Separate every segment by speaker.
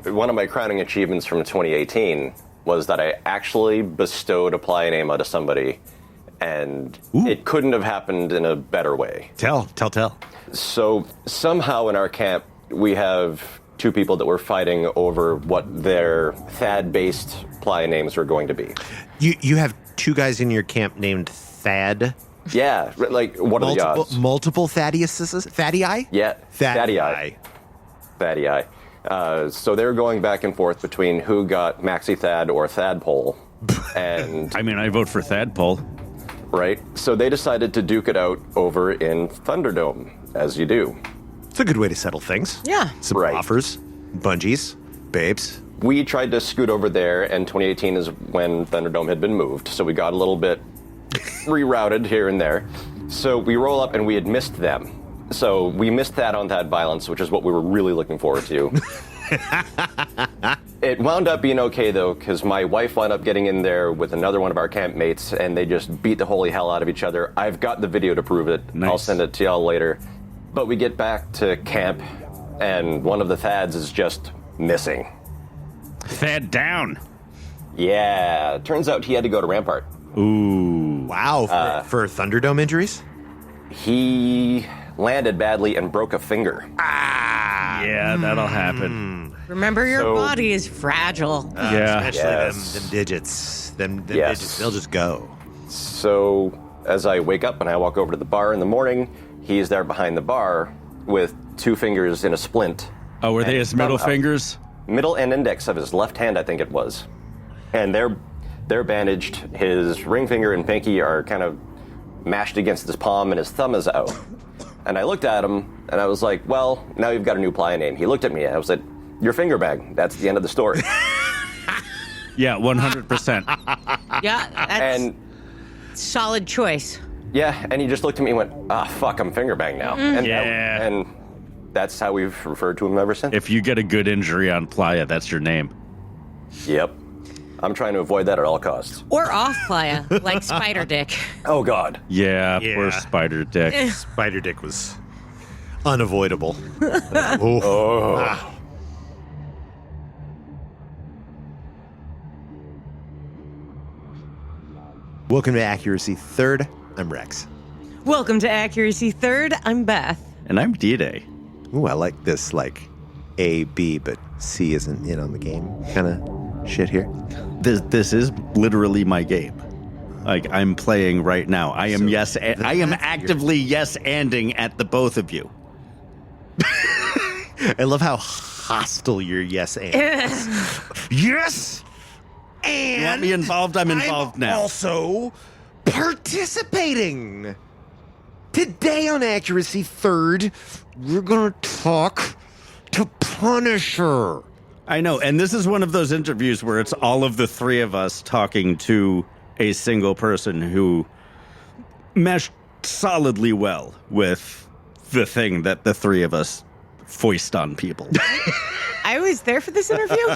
Speaker 1: One of my crowning achievements from 2018 was that I actually bestowed a playa name onto somebody, and it couldn't have happened in a better way.
Speaker 2: Tell.
Speaker 1: So somehow in our camp, we have two people that were fighting over what their Thad-based playa names were going to be.
Speaker 2: You have two guys in your camp named Thad?
Speaker 1: Yeah, like what are the odds?
Speaker 2: Multiple Thaddeus's? Thaddeii?
Speaker 1: Yeah,
Speaker 2: Thaddeii.
Speaker 1: Thaddeii. So they were going back and forth between who got Maxi Thad or Thadpole. And
Speaker 3: I mean, I vote for Thadpole.
Speaker 1: Right? So they decided to duke it out over in Thunderdome, as you do.
Speaker 2: It's a good way to settle things.
Speaker 4: Yeah.
Speaker 2: Some
Speaker 1: Right.
Speaker 2: offers, bungees, babes.
Speaker 1: We tried to scoot over there, and 2018 is when Thunderdome had been moved, so we got a little bit rerouted here and there. So we roll up, and we had missed them. So we missed that on that violence, which is what we were really looking forward to. It wound up being okay, though, because my wife wound up getting in there with another one of our campmates, and they just beat the holy hell out of each other. I've got the video to prove it.
Speaker 3: Nice.
Speaker 1: I'll send it to y'all later. But we get back to camp, and one of the Thads is just missing.
Speaker 3: Thad down.
Speaker 1: Yeah, turns out he had to go to Rampart.
Speaker 3: Ooh.
Speaker 2: Wow, for Thunderdome injuries?
Speaker 1: He landed badly and broke a finger.
Speaker 3: Yeah, that'll happen.
Speaker 4: Remember, your
Speaker 1: So-
Speaker 4: body is fragile.
Speaker 3: Yeah.
Speaker 2: Especially
Speaker 1: Yes.
Speaker 2: them digits. Them
Speaker 1: Yes.
Speaker 2: digits, they'll just go.
Speaker 1: So as I wake up and I walk over to the bar in the morning, he's there behind the bar with two fingers in a splint.
Speaker 3: Oh, were they
Speaker 1: And
Speaker 3: his middle
Speaker 1: thumb out.
Speaker 3: fingers?
Speaker 1: Middle and index of his left hand, I think it was. And they're bandaged. His ring finger and pinky are kind of mashed against his palm, and his thumb is out. And I looked at him, and I was like, well, now you've got a new playa name. He looked at me, and I was like, your finger bag. That's the end of the story.
Speaker 3: Yeah, 100%.
Speaker 4: Yeah, that's
Speaker 1: And
Speaker 4: solid choice.
Speaker 1: yeah, and he just looked at me and went, fuck, I'm finger bang now. And,
Speaker 3: Yeah.
Speaker 1: and that's how we've referred to him ever since.
Speaker 3: If you get a good injury on playa, that's your name.
Speaker 1: Yep. I'm trying to avoid that at all costs.
Speaker 4: Or off playa, like Spider Dick.
Speaker 1: Oh, God.
Speaker 3: Yeah, poor
Speaker 2: Yeah.
Speaker 3: Spider Dick.
Speaker 2: Spider Dick was unavoidable. Welcome to Accuracy Third. I'm Rex.
Speaker 4: Welcome to Accuracy Third. I'm Beth.
Speaker 3: And I'm D-Day.
Speaker 2: Ooh, I like this, like A, B, but C isn't in on the game kind of shit here.
Speaker 3: This is literally my game. Like, I'm playing right now. I am I am actively yes-anding at the both of you.
Speaker 2: I love how hostile your yes and. Yes! And
Speaker 3: You want me involved? I'm involved now.
Speaker 2: Also participating. Today on Accuracy Third, we're going to talk to Punisher.
Speaker 3: I know, and this is one of those interviews where it's all of the three of us talking to a single person who meshed solidly well with the thing that the three of us foist on people.
Speaker 4: I was there for this interview.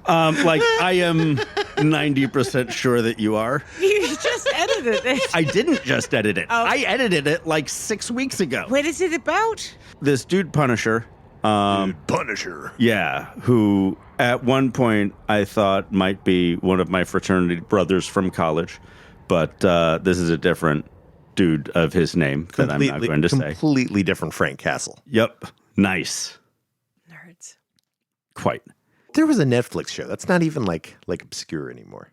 Speaker 3: Like, I am 90% sure that you are.
Speaker 4: You just edited it.
Speaker 3: I didn't just edit it.
Speaker 4: Oh.
Speaker 3: I edited it like 6 weeks ago.
Speaker 4: What is it about?
Speaker 3: This dude Punisher,
Speaker 2: Punisher.
Speaker 3: yeah, who at one point I thought might be one of my fraternity brothers from college, but this is a different dude of his name that I'm not going to say.
Speaker 2: Completely different Frank Castle.
Speaker 3: Yep. Nice.
Speaker 4: Nerds.
Speaker 3: Quite.
Speaker 2: There was a Netflix show that's not even like obscure anymore.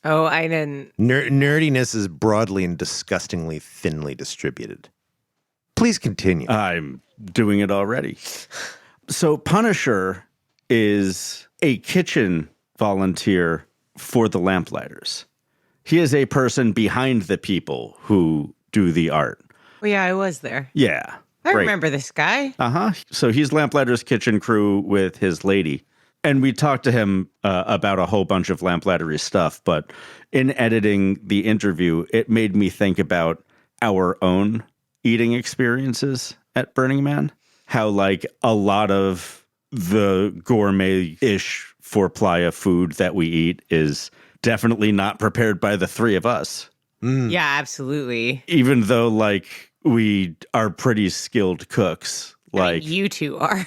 Speaker 4: Oh, I didn't.
Speaker 2: Nerdiness is broadly and disgustingly thinly distributed. Please continue.
Speaker 3: I'm doing it already. So Punisher is a kitchen volunteer for the Lamplighters. He is a person behind the people who do the art.
Speaker 4: Well, yeah, I was there.
Speaker 3: Yeah.
Speaker 4: I
Speaker 3: great.
Speaker 4: remember this guy.
Speaker 3: Uh-huh. So he's Lamplighters kitchen crew with his lady. And we talked to him about a whole bunch of Lamplightery stuff, but in editing the interview, it made me think about our own eating experiences at Burning Man. How, like, a lot of the gourmet-ish for playa food that we eat is definitely not prepared by the three of us.
Speaker 4: Yeah, absolutely.
Speaker 3: Even though, like, we are pretty skilled cooks.
Speaker 4: I
Speaker 3: Like
Speaker 4: mean, you two are.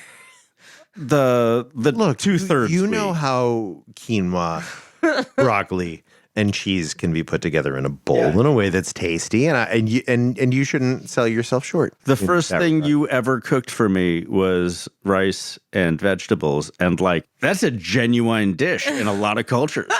Speaker 3: the
Speaker 2: Look,
Speaker 3: 2/3.
Speaker 2: you know how quinoa, broccoli, and cheese can be put together in a bowl in a way that's tasty, and you shouldn't sell yourself short.
Speaker 3: The first
Speaker 2: that
Speaker 3: thing
Speaker 2: regard.
Speaker 3: you ever cooked for me was rice and vegetables, and like that's a genuine dish in a lot of cultures.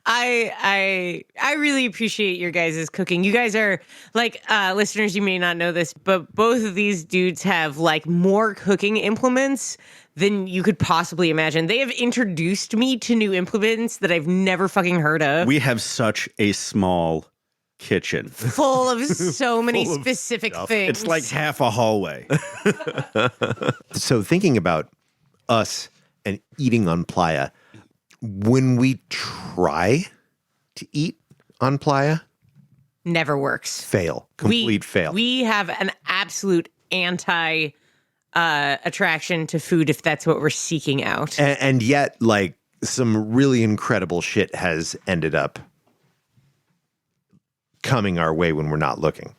Speaker 4: I really appreciate your guys' cooking. You guys are like listeners, you may not know this, but both of these dudes have like more cooking implements than you could possibly imagine. They have introduced me to new implements that I've never fucking heard of.
Speaker 3: We have such a small kitchen.
Speaker 4: Full of so many specific things.
Speaker 3: It's like half a hallway.
Speaker 2: So thinking about us and eating on playa, when we try to eat on playa,
Speaker 4: never works.
Speaker 2: fail, complete fail.
Speaker 4: We have an absolute anti attraction to food if that's what we're seeking out.
Speaker 2: And yet, like, some really incredible shit has ended up coming our way when we're not looking.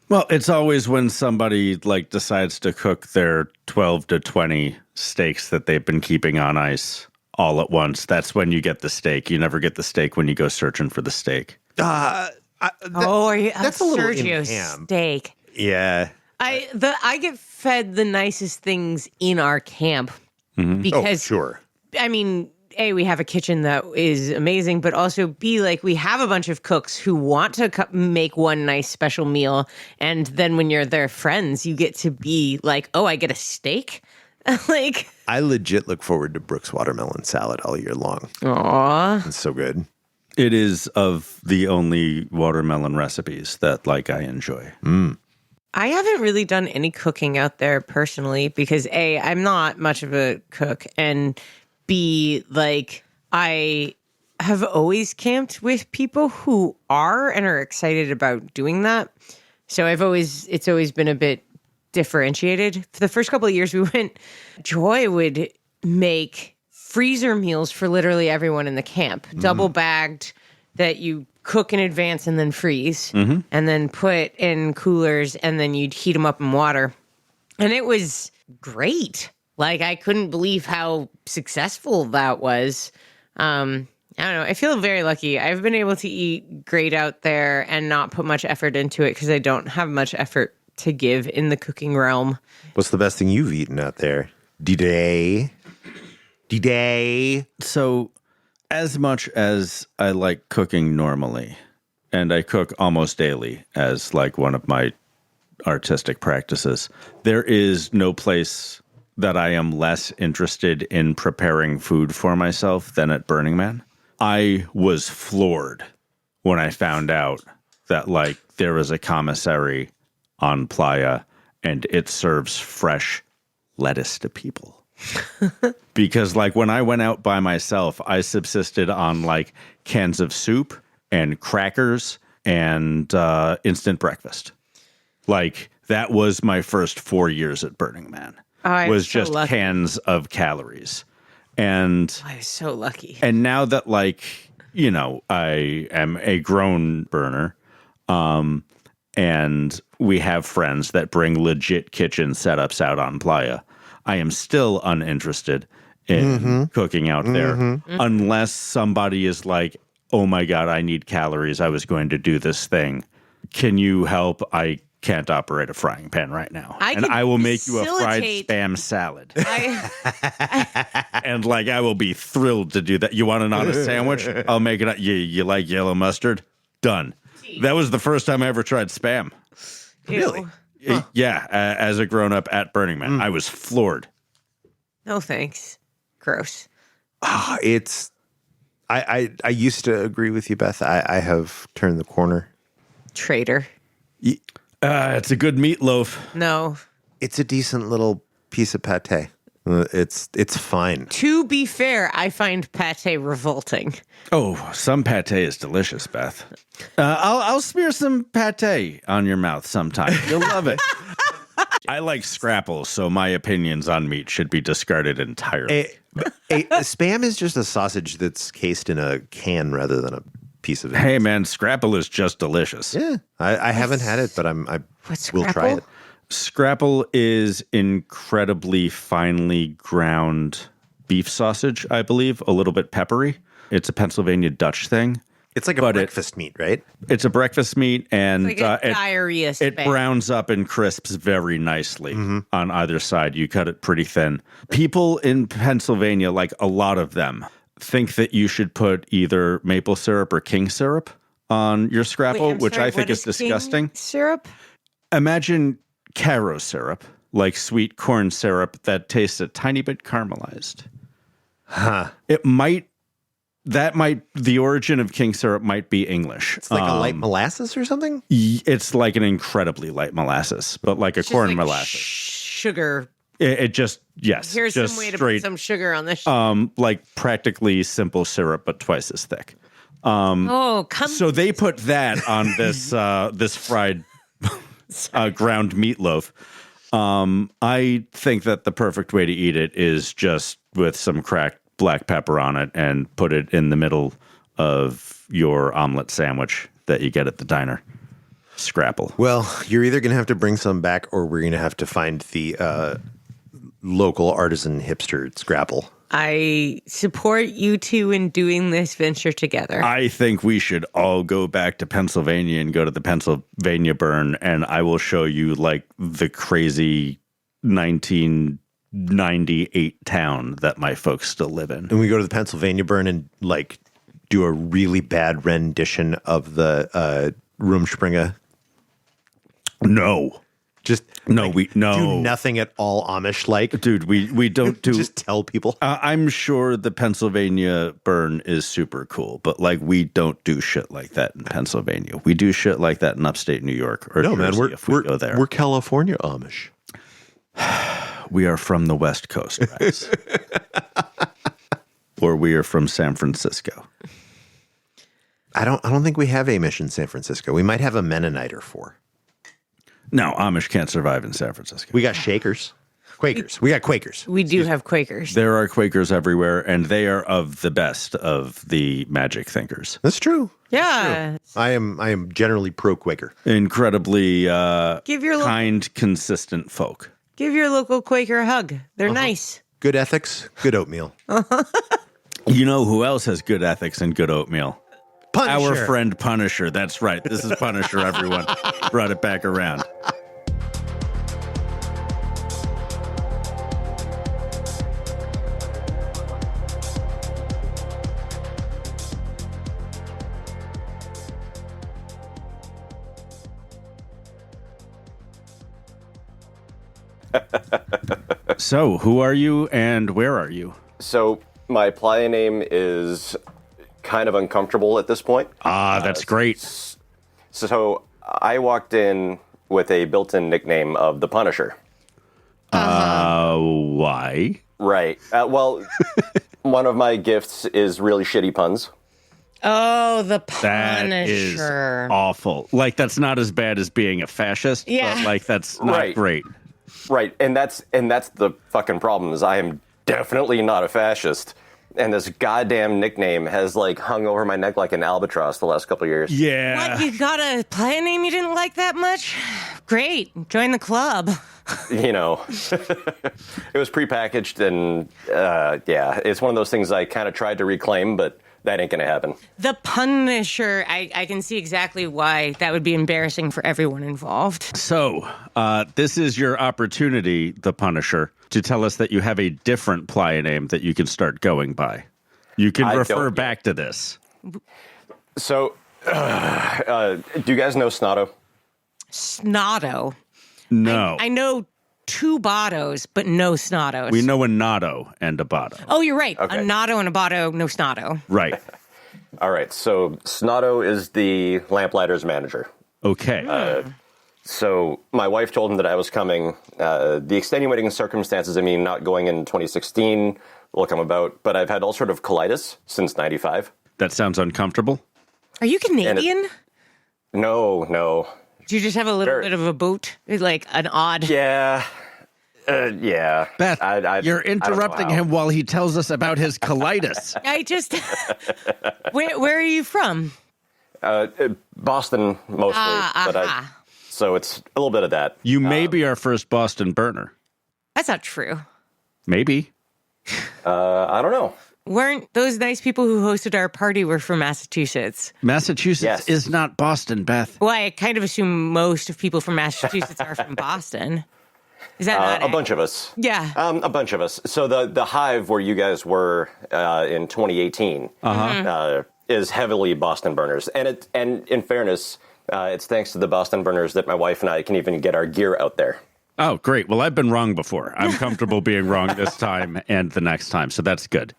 Speaker 3: Well, it's always when somebody like decides to cook their 12 to 20 steaks that they've been keeping on ice all at once. That's when you get the steak. You never get the steak when you go searching for the steak.
Speaker 4: Are you,
Speaker 2: that's a little
Speaker 4: Sergio
Speaker 2: in-ham.
Speaker 4: steak.
Speaker 2: Yeah.
Speaker 4: I get fed the nicest things in our camp because
Speaker 2: Sure.
Speaker 4: I mean, A, we have a kitchen that is amazing, but also B, like we have a bunch of cooks who want to make one nice special meal. And then when you're their friends, you get to be like, oh, I get a steak. Like,
Speaker 2: I legit look forward to Brooks watermelon salad all year long.
Speaker 4: aw.
Speaker 2: It's so good.
Speaker 3: It is of the only watermelon recipes that like I enjoy.
Speaker 4: I haven't really done any cooking out there personally because A, I'm not much of a cook, and B, like I have always camped with people who are and are excited about doing that. So it's always been a bit differentiated. For the first couple of years we went, Joy would make freezer meals for literally everyone in the camp, double bagged that you cook in advance and then freeze and then put in coolers and then you'd heat them up in water. And it was great. Like I couldn't believe how successful that was. I don't know. I feel very lucky. I've been able to eat great out there and not put much effort into it because I don't have much effort to give in the cooking realm.
Speaker 2: What's the best thing you've eaten out there? D-Day.
Speaker 3: So, as much as I like cooking normally, and I cook almost daily as like one of my artistic practices, there is no place that I am less interested in preparing food for myself than at Burning Man. I was floored when I found out that like there was a commissary on Playa and it serves fresh lettuce to people. Because like when I went out by myself, I subsisted on like cans of soup and crackers and instant breakfast. Like that was my first 4 years at Burning Man.
Speaker 4: I'm
Speaker 3: was
Speaker 4: so
Speaker 3: just
Speaker 4: lucky.
Speaker 3: cans of calories. And
Speaker 4: I was so lucky.
Speaker 3: and now that like, you know, I am a grown burner, and we have friends that bring legit kitchen setups out on Playa, I am still uninterested in cooking out there unless somebody is like, oh my God, I need calories. I was going to do this thing. Can you help? I can't operate a frying pan right now.
Speaker 4: I
Speaker 3: And
Speaker 4: can
Speaker 3: I will make you a fried
Speaker 4: facilitate-
Speaker 3: spam salad.
Speaker 4: I,
Speaker 3: And like, I will be thrilled to do that. You want it on a sandwich? I'll make it. You like yellow mustard? Done. That was the first time I ever tried spam.
Speaker 4: Really?
Speaker 3: Yeah, as a grown up at Burning Man, I was floored.
Speaker 4: No thanks. Gross.
Speaker 2: It's I used to agree with you, Beth. I have turned the corner.
Speaker 4: Traitor.
Speaker 3: It's a good meatloaf.
Speaker 4: No.
Speaker 2: It's a decent little piece of pate. It's fine.
Speaker 4: To be fair, I find pate revolting.
Speaker 3: Oh, some pate is delicious, Beth. I'll smear some pate on your mouth sometime. You'll love it. I like scrapples, so my opinions on meat should be discarded entirely.
Speaker 2: A spam is just a sausage that's cased in a can rather than a piece of it.
Speaker 3: Hey, man, Scrapple is just delicious.
Speaker 2: Yeah, I haven't had it, but I
Speaker 4: What's
Speaker 2: will try
Speaker 4: Scrapple?
Speaker 2: it.
Speaker 3: Scrapple is incredibly finely ground beef sausage, I believe, a little bit peppery. It's a Pennsylvania Dutch thing.
Speaker 2: It's like a
Speaker 3: But
Speaker 2: breakfast meat, right?
Speaker 3: It's a breakfast meat, and
Speaker 4: Like a diarrhea
Speaker 3: it
Speaker 4: spam.
Speaker 3: browns up and crisps very nicely on either side. You cut it pretty thin. People in Pennsylvania, like a lot of them, think that you should put either maple syrup or king syrup on your
Speaker 4: Wait,
Speaker 3: Scrapple,
Speaker 4: I'm
Speaker 3: which
Speaker 4: sorry,
Speaker 3: I think
Speaker 4: what
Speaker 3: is
Speaker 4: King
Speaker 3: disgusting.
Speaker 4: Syrup?
Speaker 3: Imagine Caro syrup, like sweet corn syrup that tastes a tiny bit caramelized.
Speaker 2: Huh.
Speaker 3: The origin of king syrup might be English.
Speaker 2: It's like a light molasses or something?
Speaker 3: It's like an incredibly light molasses, but like a
Speaker 4: It's just
Speaker 3: corn
Speaker 4: like
Speaker 3: molasses.
Speaker 4: Sugar.
Speaker 3: It just, yes.
Speaker 4: Here's
Speaker 3: just
Speaker 4: some way to
Speaker 3: straight,
Speaker 4: put some sugar on this.
Speaker 3: like practically simple syrup, but twice as thick.
Speaker 4: Oh, come
Speaker 3: So they put that on this this fried ground meatloaf. I think that the perfect way to eat it is just with some cracked black pepper on it and put it in the middle of your omelet sandwich that you get at the diner. Scrapple.
Speaker 2: Well, you're either going to have to bring some back or we're going to have to find the local artisan hipster Scrapple.
Speaker 4: I support you two in doing this venture together.
Speaker 3: I think we should all go back to Pennsylvania and go to the Pennsylvania Burn, and I will show you like the crazy 1998 town that my folks still live in.
Speaker 2: And we go to the Pennsylvania Burn and like do a really bad rendition of the Rumspringa.
Speaker 3: No.
Speaker 2: Just
Speaker 3: No, we
Speaker 2: do
Speaker 3: no.
Speaker 2: nothing at all Amish like.
Speaker 3: Dude, we don't do
Speaker 2: Just tell people.
Speaker 3: I'm sure the Pennsylvania Burn is super cool, but like we don't do shit like that in Pennsylvania. We do shit like that in upstate New York or
Speaker 2: No,
Speaker 3: Jersey
Speaker 2: man,
Speaker 3: if we go there.
Speaker 2: we're California Amish.
Speaker 3: We are from the West Coast, guys. Or we are from San Francisco.
Speaker 2: I don't think we have Amish in San Francisco. We might have a Mennonite or four.
Speaker 3: No, Amish can't survive in San Francisco.
Speaker 2: We got Shakers. Quakers. We got Quakers.
Speaker 4: we do have Quakers.
Speaker 3: There are Quakers everywhere, and they are of the best of the magic thinkers.
Speaker 2: That's true.
Speaker 4: Yeah.
Speaker 2: I am generally pro Quaker.
Speaker 3: Incredibly
Speaker 4: Give your
Speaker 3: kind, consistent folk.
Speaker 4: give your local Quaker a hug. They're nice.
Speaker 2: Good ethics, good oatmeal.
Speaker 3: You know who else has good ethics and good oatmeal?
Speaker 2: Punisher.
Speaker 3: Our friend Punisher. That's right. This is Punisher, everyone. Brought it back around. So, who are you and where are you?
Speaker 1: So my playa name is kind of uncomfortable at this point.
Speaker 3: Ah, that's great.
Speaker 1: So I walked in with a built-in nickname of the Punisher.
Speaker 3: Why?
Speaker 1: Right. Well, one of my gifts is really shitty puns.
Speaker 4: Oh, the
Speaker 3: That is
Speaker 4: Punisher.
Speaker 3: awful. Like, that's not as bad as being a fascist.
Speaker 4: Yeah.
Speaker 3: But, like, that's not
Speaker 1: Right.
Speaker 3: great.
Speaker 1: Right, and that's the fucking problem is I am definitely not a fascist, and this goddamn nickname has like hung over my neck like an albatross the last couple of years.
Speaker 3: Yeah.
Speaker 4: What? You got a playa name you didn't like that much? Great. Join the club.
Speaker 1: You know, it was prepackaged, and yeah, it's one of those things I kind of tried to reclaim, but that ain't gonna happen.
Speaker 4: The Punisher. I can see exactly why that would be embarrassing for everyone involved.
Speaker 3: So, this is your opportunity, the Punisher, to tell us that you have a different playa name that you can start going by. You can
Speaker 1: I
Speaker 3: refer
Speaker 1: don't
Speaker 3: back to this.
Speaker 1: So, do you guys know Snotto?
Speaker 4: Snotto.
Speaker 3: No.
Speaker 4: I know two Bottos, but no Snottos.
Speaker 3: We know a Notto and a Botto.
Speaker 4: Oh, you're right.
Speaker 1: Okay.
Speaker 4: A Notto and a Botto, no Snotto.
Speaker 3: Right.
Speaker 1: All right, so Snotto is the Lamplighter's manager.
Speaker 3: Okay.
Speaker 1: So my wife told him that I was coming. The extenuating circumstances of me not going in 2016 will come about, but I've had all sort of colitis since 95.
Speaker 3: That sounds uncomfortable.
Speaker 4: Are you Canadian?
Speaker 1: No.
Speaker 4: Do you just have a little
Speaker 1: Sure.
Speaker 4: bit of a boot? Like an odd.
Speaker 1: Yeah. Yeah.
Speaker 3: Beth, you're
Speaker 1: I don't know
Speaker 3: interrupting
Speaker 1: how.
Speaker 3: him while he tells us about his colitis.
Speaker 4: I just. Where are you from?
Speaker 1: Boston mostly, so it's a little bit of that.
Speaker 3: You may be our first Boston burner.
Speaker 4: That's not true.
Speaker 3: Maybe.
Speaker 1: I don't know.
Speaker 4: Weren't those nice people who hosted our party were from Massachusetts?
Speaker 3: Massachusetts is not Boston, Beth.
Speaker 4: Well, I kind of assume most of people from Massachusetts are from Boston. Is that not
Speaker 1: a bunch of us?
Speaker 4: Yeah.
Speaker 1: A bunch of us. So the hive where you guys were in 2018 is heavily Boston burners. And in fairness, it's thanks to the Boston burners that my wife and I can even get our gear out there.
Speaker 3: Oh, great. Well, I've been wrong before. I'm comfortable being wrong this time and the next time, so that's good.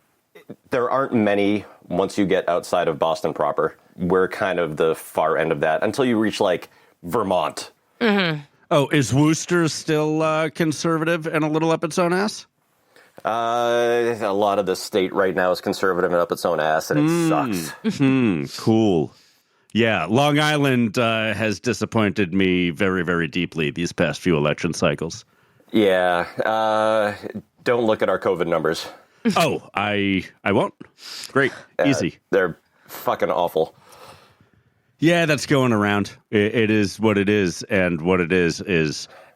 Speaker 1: There aren't many once you get outside of Boston proper. We're kind of the far end of that until you reach, like, Vermont.
Speaker 4: Mm-hmm.
Speaker 3: Oh, is Worcester still conservative and a little up its own ass?
Speaker 1: A lot of the state right now is conservative and up its own ass, and it sucks.
Speaker 3: Cool. Yeah, Long Island has disappointed me very, very deeply these past few election cycles.
Speaker 1: Yeah, don't look at our COVID numbers.
Speaker 3: Oh, I won't. Great. Easy.
Speaker 1: They're fucking awful.
Speaker 3: Yeah, that's going around. It is what it is, and what it is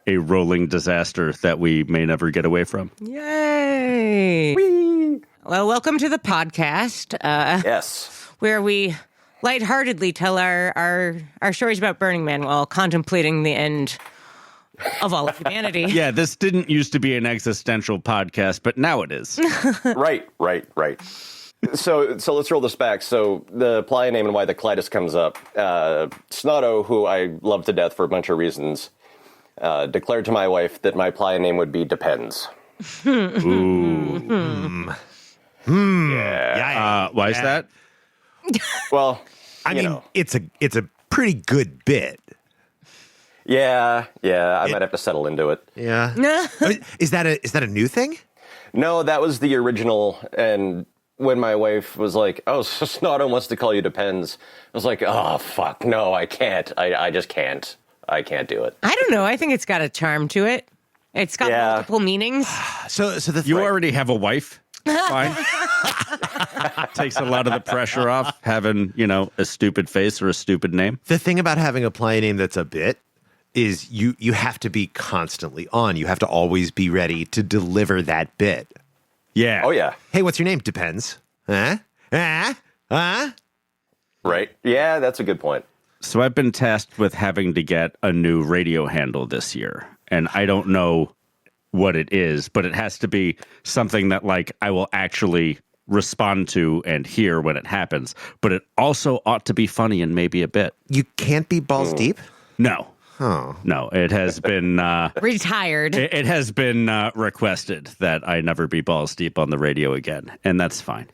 Speaker 3: a rolling disaster that we may never get away from.
Speaker 4: Yay! Whee! Well, welcome to the podcast.
Speaker 1: Yes.
Speaker 4: Where we lightheartedly tell our stories about Burning Man while contemplating the end of all of humanity.
Speaker 3: Yeah, this didn't used to be an existential podcast, but now it is.
Speaker 1: Right. So let's roll this back. So the playa name and why the colitis comes up. Snotto, who I love to death for a bunch of reasons, declared to my wife that my playa name would be Depends.
Speaker 3: Ooh.
Speaker 2: Yeah.
Speaker 3: Why is that?
Speaker 1: Well,
Speaker 2: I mean, it's a pretty good bit.
Speaker 1: Yeah, I might have to settle into it.
Speaker 2: Yeah. Is that a new thing?
Speaker 1: No, that was the original. And when my wife was like, "Oh, so Snotto wants to call you Depends," I was like, "Oh, fuck, no, I can't. I just can't. I can't do it."
Speaker 4: I don't know. I think it's got a charm to it. It's got multiple meanings.
Speaker 2: So
Speaker 3: You already have a wife. Fine. Takes a lot of the pressure off having, a stupid face or a stupid name.
Speaker 2: The thing about having a playa name that's a bit is you have to be constantly on. You have to always be ready to deliver that bit.
Speaker 3: Yeah.
Speaker 1: Oh, yeah.
Speaker 2: Hey, what's your name? Depends. Huh?
Speaker 1: Right. Yeah, that's a good point.
Speaker 3: So I've been tasked with having to get a new radio handle this year, and I don't know what it is, but it has to be something that, like, I will actually respond to and hear when it happens. But it also ought to be funny and maybe a bit.
Speaker 2: You can't be balls deep?
Speaker 3: No.
Speaker 2: Oh.
Speaker 3: No, it has been
Speaker 4: Retired.
Speaker 3: It has been requested that I never be balls deep on the radio again, and that's fine.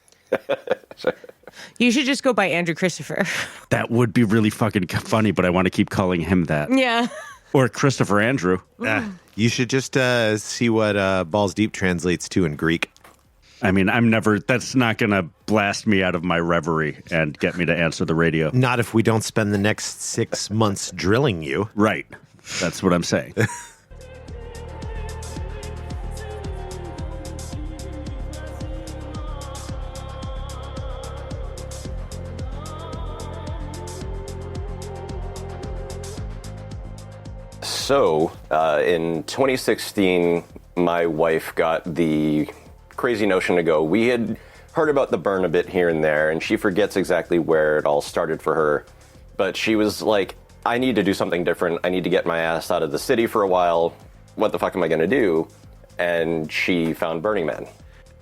Speaker 4: You should just go by Andrew Christopher.
Speaker 3: That would be really fucking funny, but I want to keep calling him that.
Speaker 4: Yeah.
Speaker 3: Or Christopher Andrew.
Speaker 2: You should just see what balls deep translates to in Greek.
Speaker 3: I mean, that's not going to blast me out of my reverie and get me to answer the radio.
Speaker 2: Not if we don't spend the next 6 months drilling you.
Speaker 3: Right. That's what I'm saying.
Speaker 1: So, in 2016, my wife got the crazy notion to go. We had heard about the burn a bit here and there, and she forgets exactly where it all started for her. But she was like, I need to do something different. I need to get my ass out of the city for a while. What the fuck am I going to do? And she found Burning Man.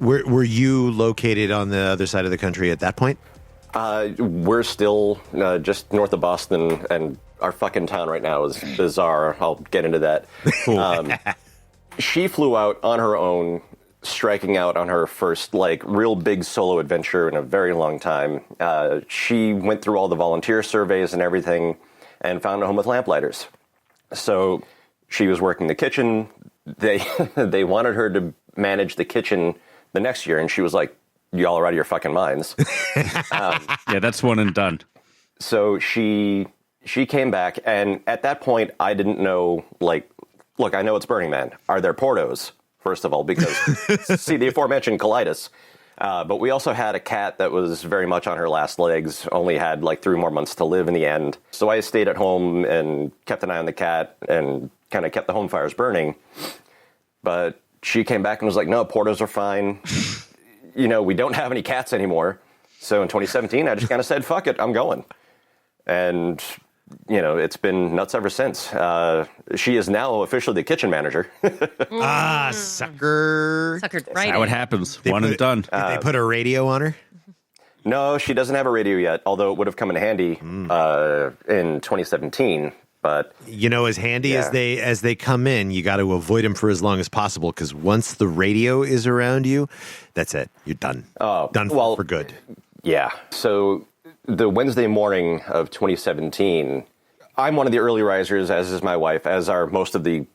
Speaker 2: Were you located on the other side of the country at that point?
Speaker 1: We're still just north of Boston, and our fucking town right now is bizarre. I'll get into that.
Speaker 3: Cool.
Speaker 1: She flew out on her own, striking out on her first, real big solo adventure in a very long time. She went through all the volunteer surveys and everything and found a home with lamplighters. So she was working the kitchen. They wanted her to manage the kitchen the next year, and she was like, y'all are out of your fucking minds.
Speaker 3: Yeah, that's one and done.
Speaker 1: So she came back, and at that point, I didn't know, look, I know it's Burning Man. Are there portos, first of all, because see the aforementioned colitis. But we also had a cat that was very much on her last legs, only had like 3 more months to live in the end. So I stayed at home and kept an eye on the cat and kind of kept the home fires burning. But she came back and was like, no, portos are fine. We don't have any cats anymore. So in 2017, I just kind of said, fuck it, I'm going. And, it's been nuts ever since. She is now officially the kitchen manager.
Speaker 2: Sucker.
Speaker 4: Suckered right
Speaker 3: How it
Speaker 4: in.
Speaker 3: happens. One and done.
Speaker 2: Did they put a radio on her?
Speaker 1: No, she doesn't have a radio yet, although it would have come in handy in 2017. But
Speaker 2: As handy as they come in, you got to avoid them for as long as possible, because once the radio is around you, that's it. You're done. Done for good.
Speaker 1: Yeah. So the Wednesday morning of 2017, I'm one of the early risers, as is my wife, as are most of the,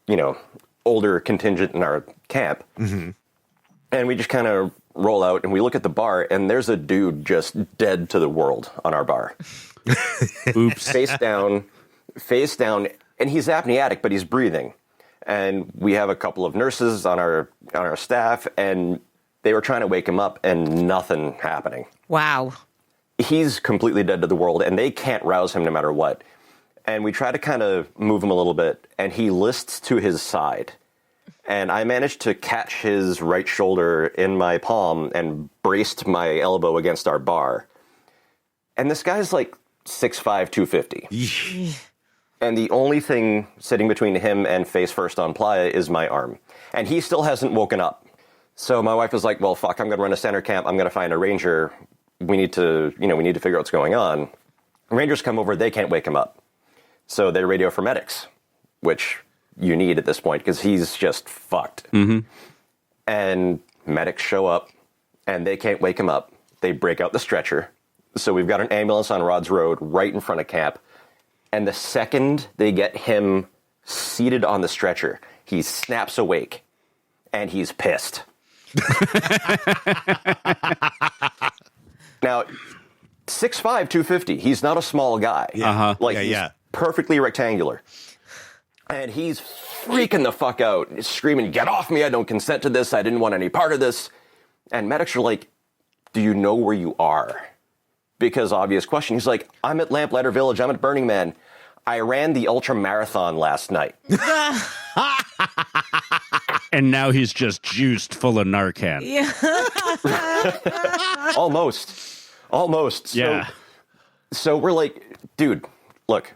Speaker 1: older contingent in our camp. Mm-hmm. And we just kind of roll out and we look at the bar, and there's a dude just dead to the world on our bar.
Speaker 3: Oops.
Speaker 1: Face down, and he's apneiatic, but he's breathing. And we have a couple of nurses on our staff, and they were trying to wake him up, and nothing happening.
Speaker 4: Wow.
Speaker 1: He's completely dead to the world, and they can't rouse him no matter what. And we try to kind of move him a little bit, and he lists to his side. And I managed to catch his right shoulder in my palm and braced my elbow against our bar. And this guy's like 6'5", 250. And the only thing sitting between him and face first on playa is my arm. And he still hasn't woken up. So my wife was like, well, fuck, I'm going to run a center camp. I'm going to find a ranger. We need to figure out what's going on. Rangers come over. They can't wake him up. So they radio for medics, which you need at this point because he's just fucked. Mm-hmm. And medics show up, and they can't wake him up. They break out the stretcher. So we've got an ambulance on Rod's Road right in front of camp. And the second they get him seated on the stretcher, he snaps awake, and he's pissed. Now, 6'5", 250. He's not a small guy.
Speaker 2: Yeah.
Speaker 1: He's perfectly rectangular. And he's freaking the fuck out. He's screaming, get off me. I don't consent to this. I didn't want any part of this. And medics are like, do you know where you are? Because obvious question. He's like, I'm at Lamplighter Village. I'm at Burning Man. I ran the ultra marathon last night.
Speaker 3: And now he's just juiced full of Narcan.
Speaker 4: Yeah.
Speaker 1: Almost.
Speaker 3: Yeah.
Speaker 1: So we're like, dude, look,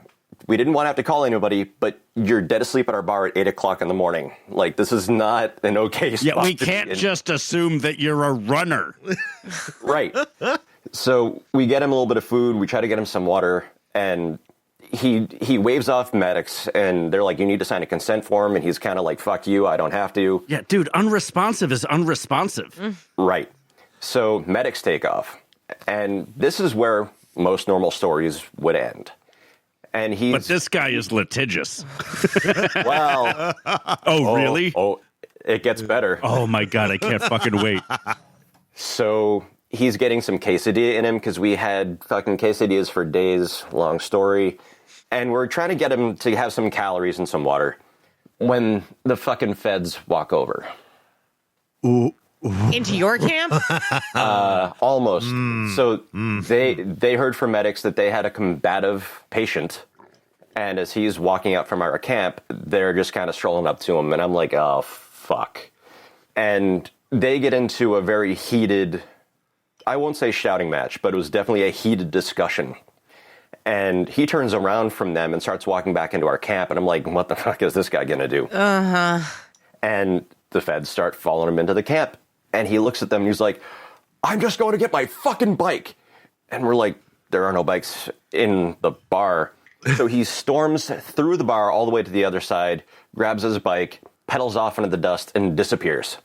Speaker 1: we didn't want to have to call anybody, but you're dead asleep at our bar at 8 o'clock in the morning. Like, this is not an okay spot.
Speaker 3: Yeah, we can't just assume that you're a runner.
Speaker 1: Right. So we get him a little bit of food. We try to get him some water, and he waves off medics, and they're like, you need to sign a consent form, and he's kind of like, fuck you, I don't have to.
Speaker 3: Yeah, dude, unresponsive is unresponsive.
Speaker 1: Right. So medics take off, and this is where most normal stories would end. And
Speaker 3: But this guy is litigious.
Speaker 1: well,
Speaker 3: Oh, really?
Speaker 1: Oh, it gets better.
Speaker 3: Oh, my God, I can't fucking wait.
Speaker 1: So he's getting some quesadilla in him because we had fucking quesadillas for days, long story. And we're trying to get him to have some calories and some water when the fucking feds walk over.
Speaker 4: Into your camp?
Speaker 1: Almost. So they heard from medics that they had a combative patient. And as he's walking out from our camp, they're just kind of strolling up to him. And I'm like, oh, fuck. And they get into a very heated, I won't say shouting match, but it was definitely a heated discussion. And he turns around from them and starts walking back into our camp. And I'm like, what the fuck is this guy going to do? Uh-huh. And the feds start following him into the camp. And he looks at them and he's like, I'm just going to get my fucking bike. And we're like, there are no bikes in the bar. So he storms through the bar all the way to the other side, grabs his bike, pedals off into the dust, and disappears.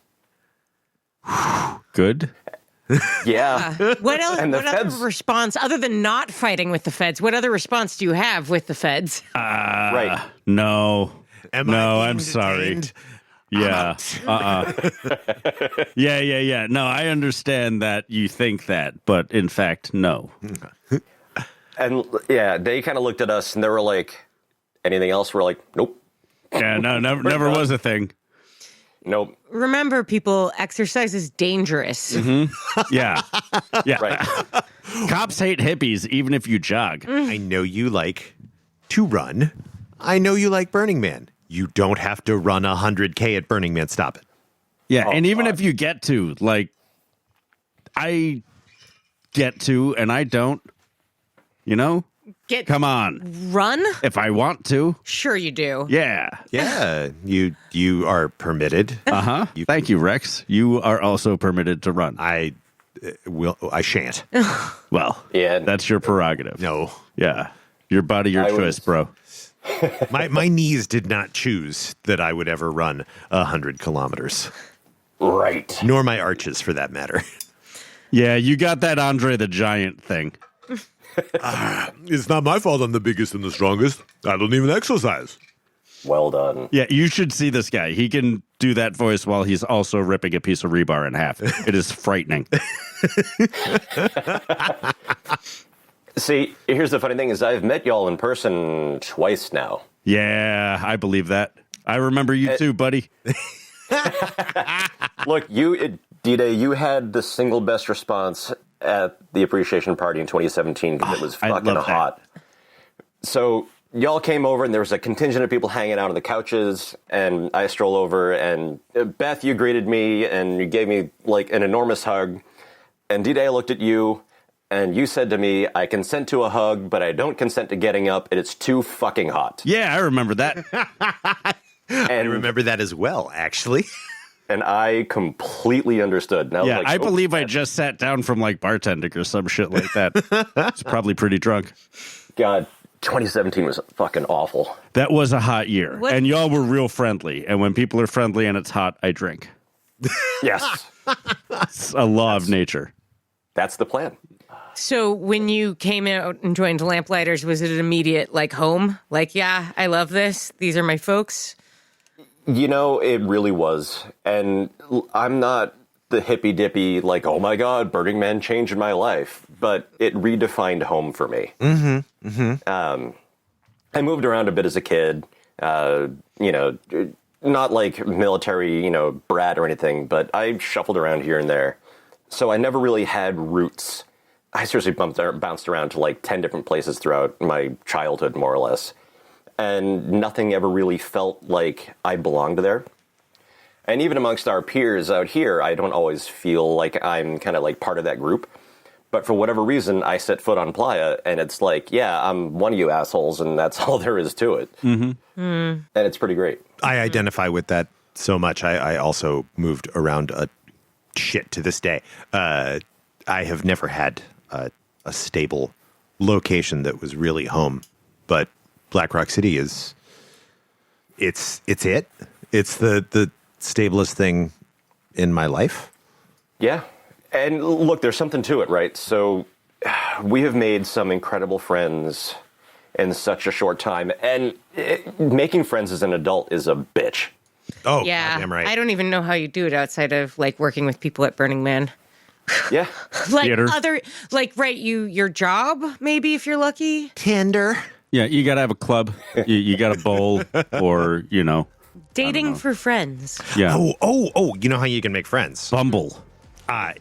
Speaker 3: Good.
Speaker 1: Yeah.
Speaker 4: What else?
Speaker 1: And the
Speaker 4: What other
Speaker 1: feds-
Speaker 4: response, other than not fighting with the feds, what other response do you have with the feds?
Speaker 1: Right.
Speaker 3: No.
Speaker 2: Am I
Speaker 3: No,
Speaker 2: being
Speaker 3: I'm sorry.
Speaker 2: detained?
Speaker 3: Yeah. Yeah. No, I understand that you think that, but in fact, no.
Speaker 1: And yeah, they kind of looked at us and they were like, anything else? We're like, nope.
Speaker 3: Yeah, no, never was a thing.
Speaker 1: Nope.
Speaker 4: Remember, people, exercise is dangerous.
Speaker 3: Yeah. Yeah.
Speaker 1: Right.
Speaker 3: Cops hate hippies, even if you jog.
Speaker 2: I know you like to run. I know you like Burning Man. You don't have to run 100K at Burning Man. Stop it.
Speaker 3: Yeah.
Speaker 1: Oh,
Speaker 3: and even
Speaker 1: God.
Speaker 3: if you get to, like, I get to and I don't, you know? Come on.
Speaker 4: Run?
Speaker 3: If I want to.
Speaker 4: Sure you do.
Speaker 3: Yeah.
Speaker 2: Yeah, you are permitted.
Speaker 3: Uh-huh. Thank you, Rex. You are also permitted to run.
Speaker 2: I shan't.
Speaker 3: Well,
Speaker 1: Yeah.
Speaker 3: that's your prerogative.
Speaker 2: No.
Speaker 3: Yeah. Your body, your
Speaker 1: I
Speaker 3: choice,
Speaker 1: was-
Speaker 3: bro.
Speaker 2: My knees did not choose that I would ever run 100 kilometers,
Speaker 1: Right.
Speaker 2: nor my arches for that matter.
Speaker 3: Yeah, you got that Andre the Giant thing.
Speaker 2: It's not my fault I'm the biggest and the strongest. I don't even exercise.
Speaker 1: Well done.
Speaker 3: Yeah, you should see this guy. He can do that voice while he's also ripping a piece of rebar in half. It is frightening.
Speaker 1: See, here's the funny thing is I've met y'all in person twice now.
Speaker 3: Yeah, I believe that. I remember you too, buddy.
Speaker 1: Look, D-Day, you had the single best response at the appreciation party in 2017 because it was
Speaker 3: I
Speaker 1: fucking
Speaker 3: love that.
Speaker 1: hot. So y'all came over and there was a contingent of people hanging out on the couches, and I stroll over and Beth, you greeted me and you gave me like an enormous hug. And D-Day, I looked at you and you said to me, I consent to a hug, but I don't consent to getting up, and it's too fucking hot.
Speaker 3: Yeah, I remember that.
Speaker 2: I
Speaker 1: And
Speaker 2: remember that as well, actually.
Speaker 1: And I completely understood. And I was
Speaker 3: Yeah,
Speaker 1: like,
Speaker 3: I
Speaker 1: oh,
Speaker 3: believe I just sat down from like bartending or some shit like that. It's probably pretty drunk.
Speaker 1: God, 2017 was fucking awful.
Speaker 3: That was a hot year.
Speaker 4: What-
Speaker 3: And y'all were real friendly. And when people are friendly and it's hot, I drink.
Speaker 1: Yes,
Speaker 3: It's a law of nature.
Speaker 1: that's the plan.
Speaker 4: So when you came out and joined Lamplighters, was it an immediate like home? Like, yeah, I love this. These are my folks.
Speaker 1: You know, it really was. And I'm not the hippy dippy, like, oh my God, Burning Man changed my life. But it redefined home for me. I moved around a bit as a kid, you know, not like military, you know, brat or anything, but I shuffled around here and there. So I never really had roots. I seriously bounced around to like 10 different places throughout my childhood, more or less. And nothing ever really felt like I belonged there. And even amongst our peers out here, I don't always feel like I'm kind of like part of that group. But for whatever reason, I set foot on Playa, and it's like, yeah, I'm one of you assholes, and that's all there is to it. And it's pretty great.
Speaker 2: I identify with that so much. I also moved around a shit to this day. I have never had a stable location that was really home, but Black Rock City is it's it. It's the stablest thing in my life.
Speaker 1: Yeah. And look, there's something to it, right? So we have made some incredible friends in such a short time. And making friends as an adult is a bitch.
Speaker 2: Oh,
Speaker 4: Yeah,
Speaker 2: goddamn right.
Speaker 4: I don't even know how you do it outside of like working with people at Burning Man.
Speaker 1: Yeah.
Speaker 4: Like
Speaker 3: Theater.
Speaker 4: other, like right, your job maybe if you're lucky.
Speaker 2: Tinder.
Speaker 3: Yeah, you got to have a club. You got to bowl or, you know,
Speaker 4: Dating for friends.
Speaker 3: yeah.
Speaker 2: Oh! You know how you can make friends?
Speaker 3: Bumble.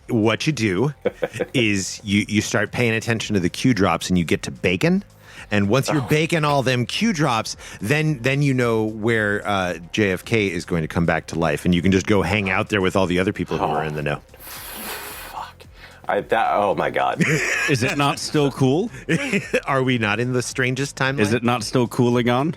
Speaker 2: What you do is you start paying attention to the Q drops, and you get to bacon. And once you're baking all them Q drops, then you know where JFK is going to come back to life, and you can just go hang out there with all the other people who are in the know.
Speaker 1: Oh my God.
Speaker 3: Is it not still cool?
Speaker 2: Are we not in the strangest timeline?
Speaker 3: Is it not still cooling on?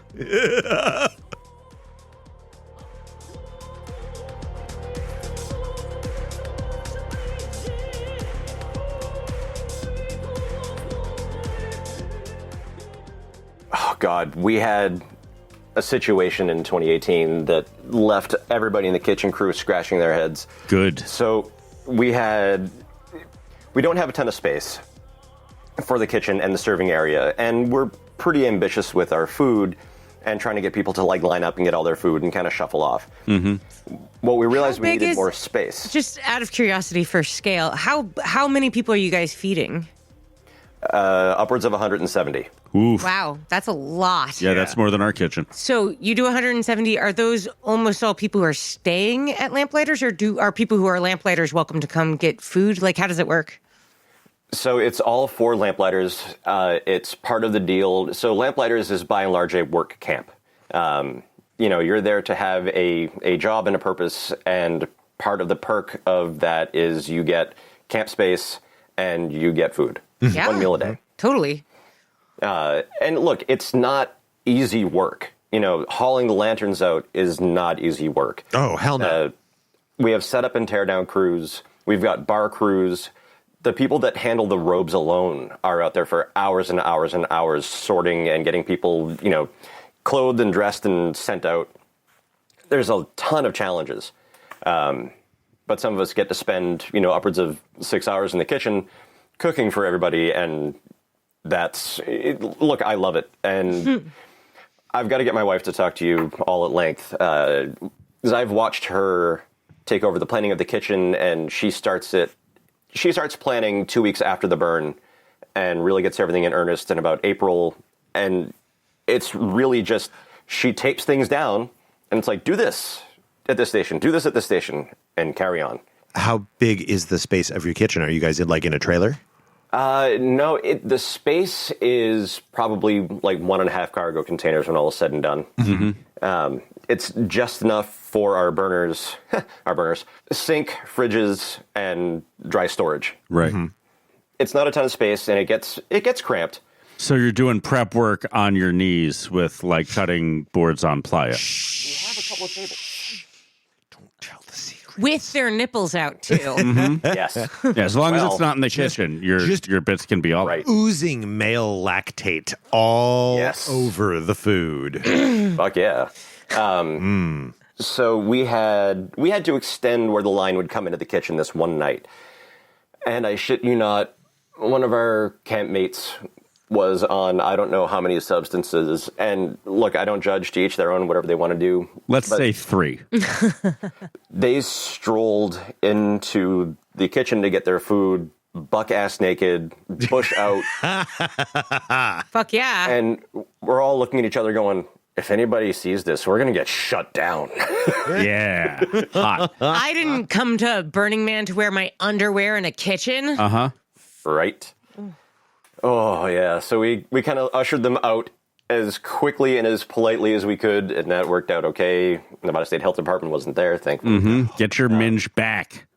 Speaker 1: Oh God, we had a situation in 2018 that left everybody in the kitchen crew scratching their heads.
Speaker 3: Good.
Speaker 1: So we don't have a ton of space for the kitchen and the serving area, and we're pretty ambitious with our food and trying to get people to like line up and get all their food and kind of shuffle off. Mm-hmm. Well, we realized we
Speaker 4: big
Speaker 1: needed
Speaker 4: is-
Speaker 1: more space.
Speaker 4: Just out of curiosity for scale, how many people are you guys feeding?
Speaker 1: Upwards of 170.
Speaker 3: Oof.
Speaker 4: Wow, that's a lot.
Speaker 3: Yeah, that's more than our kitchen.
Speaker 4: So you do 170. Are those almost all people who are staying at Lamplighters, or are people who are Lamplighters welcome to come get food? Like, how does it work?
Speaker 1: So it's all for Lamplighters. It's part of the deal. So Lamplighters is by and large a work camp. You're there to have a job and a purpose, and part of the perk of that is you get camp space and you get food.
Speaker 4: Yeah.
Speaker 1: 1 meal a day.
Speaker 4: Totally.
Speaker 1: And look, it's not easy work. Hauling the lanterns out is not easy work.
Speaker 2: Oh, hell no.
Speaker 1: We have setup and teardown crews. We've got bar crews. The people that handle the robes alone are out there for hours and hours and hours sorting and getting people, clothed and dressed and sent out. There's a ton of challenges. But some of us get to spend, upwards of 6 hours in the kitchen cooking for everybody. And look, I love it. And I've got to get my wife to talk to you all at length. Because I've watched her take over the planning of the kitchen, and she starts planning 2 weeks after the burn and really gets everything in earnest in about April. And it's really just, she tapes things down and it's like, do this at this station, do this at this station, and carry on.
Speaker 2: How big is the space of your kitchen? Are you guys in a trailer?
Speaker 1: No, the space is probably like 1.5 cargo containers when all is said and done. Mm-hmm. It's just enough for our burners, sink, fridges, and dry storage.
Speaker 3: Right.
Speaker 2: Mm-hmm.
Speaker 1: It's not a ton of space, and it gets cramped.
Speaker 3: So you're doing prep work on your knees with cutting boards on playa.
Speaker 1: We have a couple of tables.
Speaker 2: Don't tell the secret.
Speaker 4: With their nipples out, too.
Speaker 3: Mm-hmm.
Speaker 1: Yes.
Speaker 3: Yeah, as long as it's not in the kitchen, your bits can be all
Speaker 1: right.
Speaker 2: Oozing male lactate all
Speaker 1: Yes.
Speaker 2: over the food.
Speaker 1: Fuck yeah. So we had to extend where the line would come into the kitchen this one night. And I shit you not, one of our campmates was on I don't know how many substances. And look, I don't judge, to each their own, whatever they want to do.
Speaker 3: Let's say 3.
Speaker 1: They strolled into the kitchen to get their food, buck-ass naked, bush out.
Speaker 4: Fuck yeah.
Speaker 1: And we're all looking at each other going, if anybody sees this, we're going to get shut down.
Speaker 3: Yeah. Hot.
Speaker 4: I didn't come to Burning Man to wear my underwear in a kitchen.
Speaker 3: Uh-huh.
Speaker 1: Right? Oh, yeah. So we kind of ushered them out as quickly and as politely as we could, and that worked out okay. Nevada State Health Department wasn't there, thankfully.
Speaker 3: Mm-hmm. Get your minge back.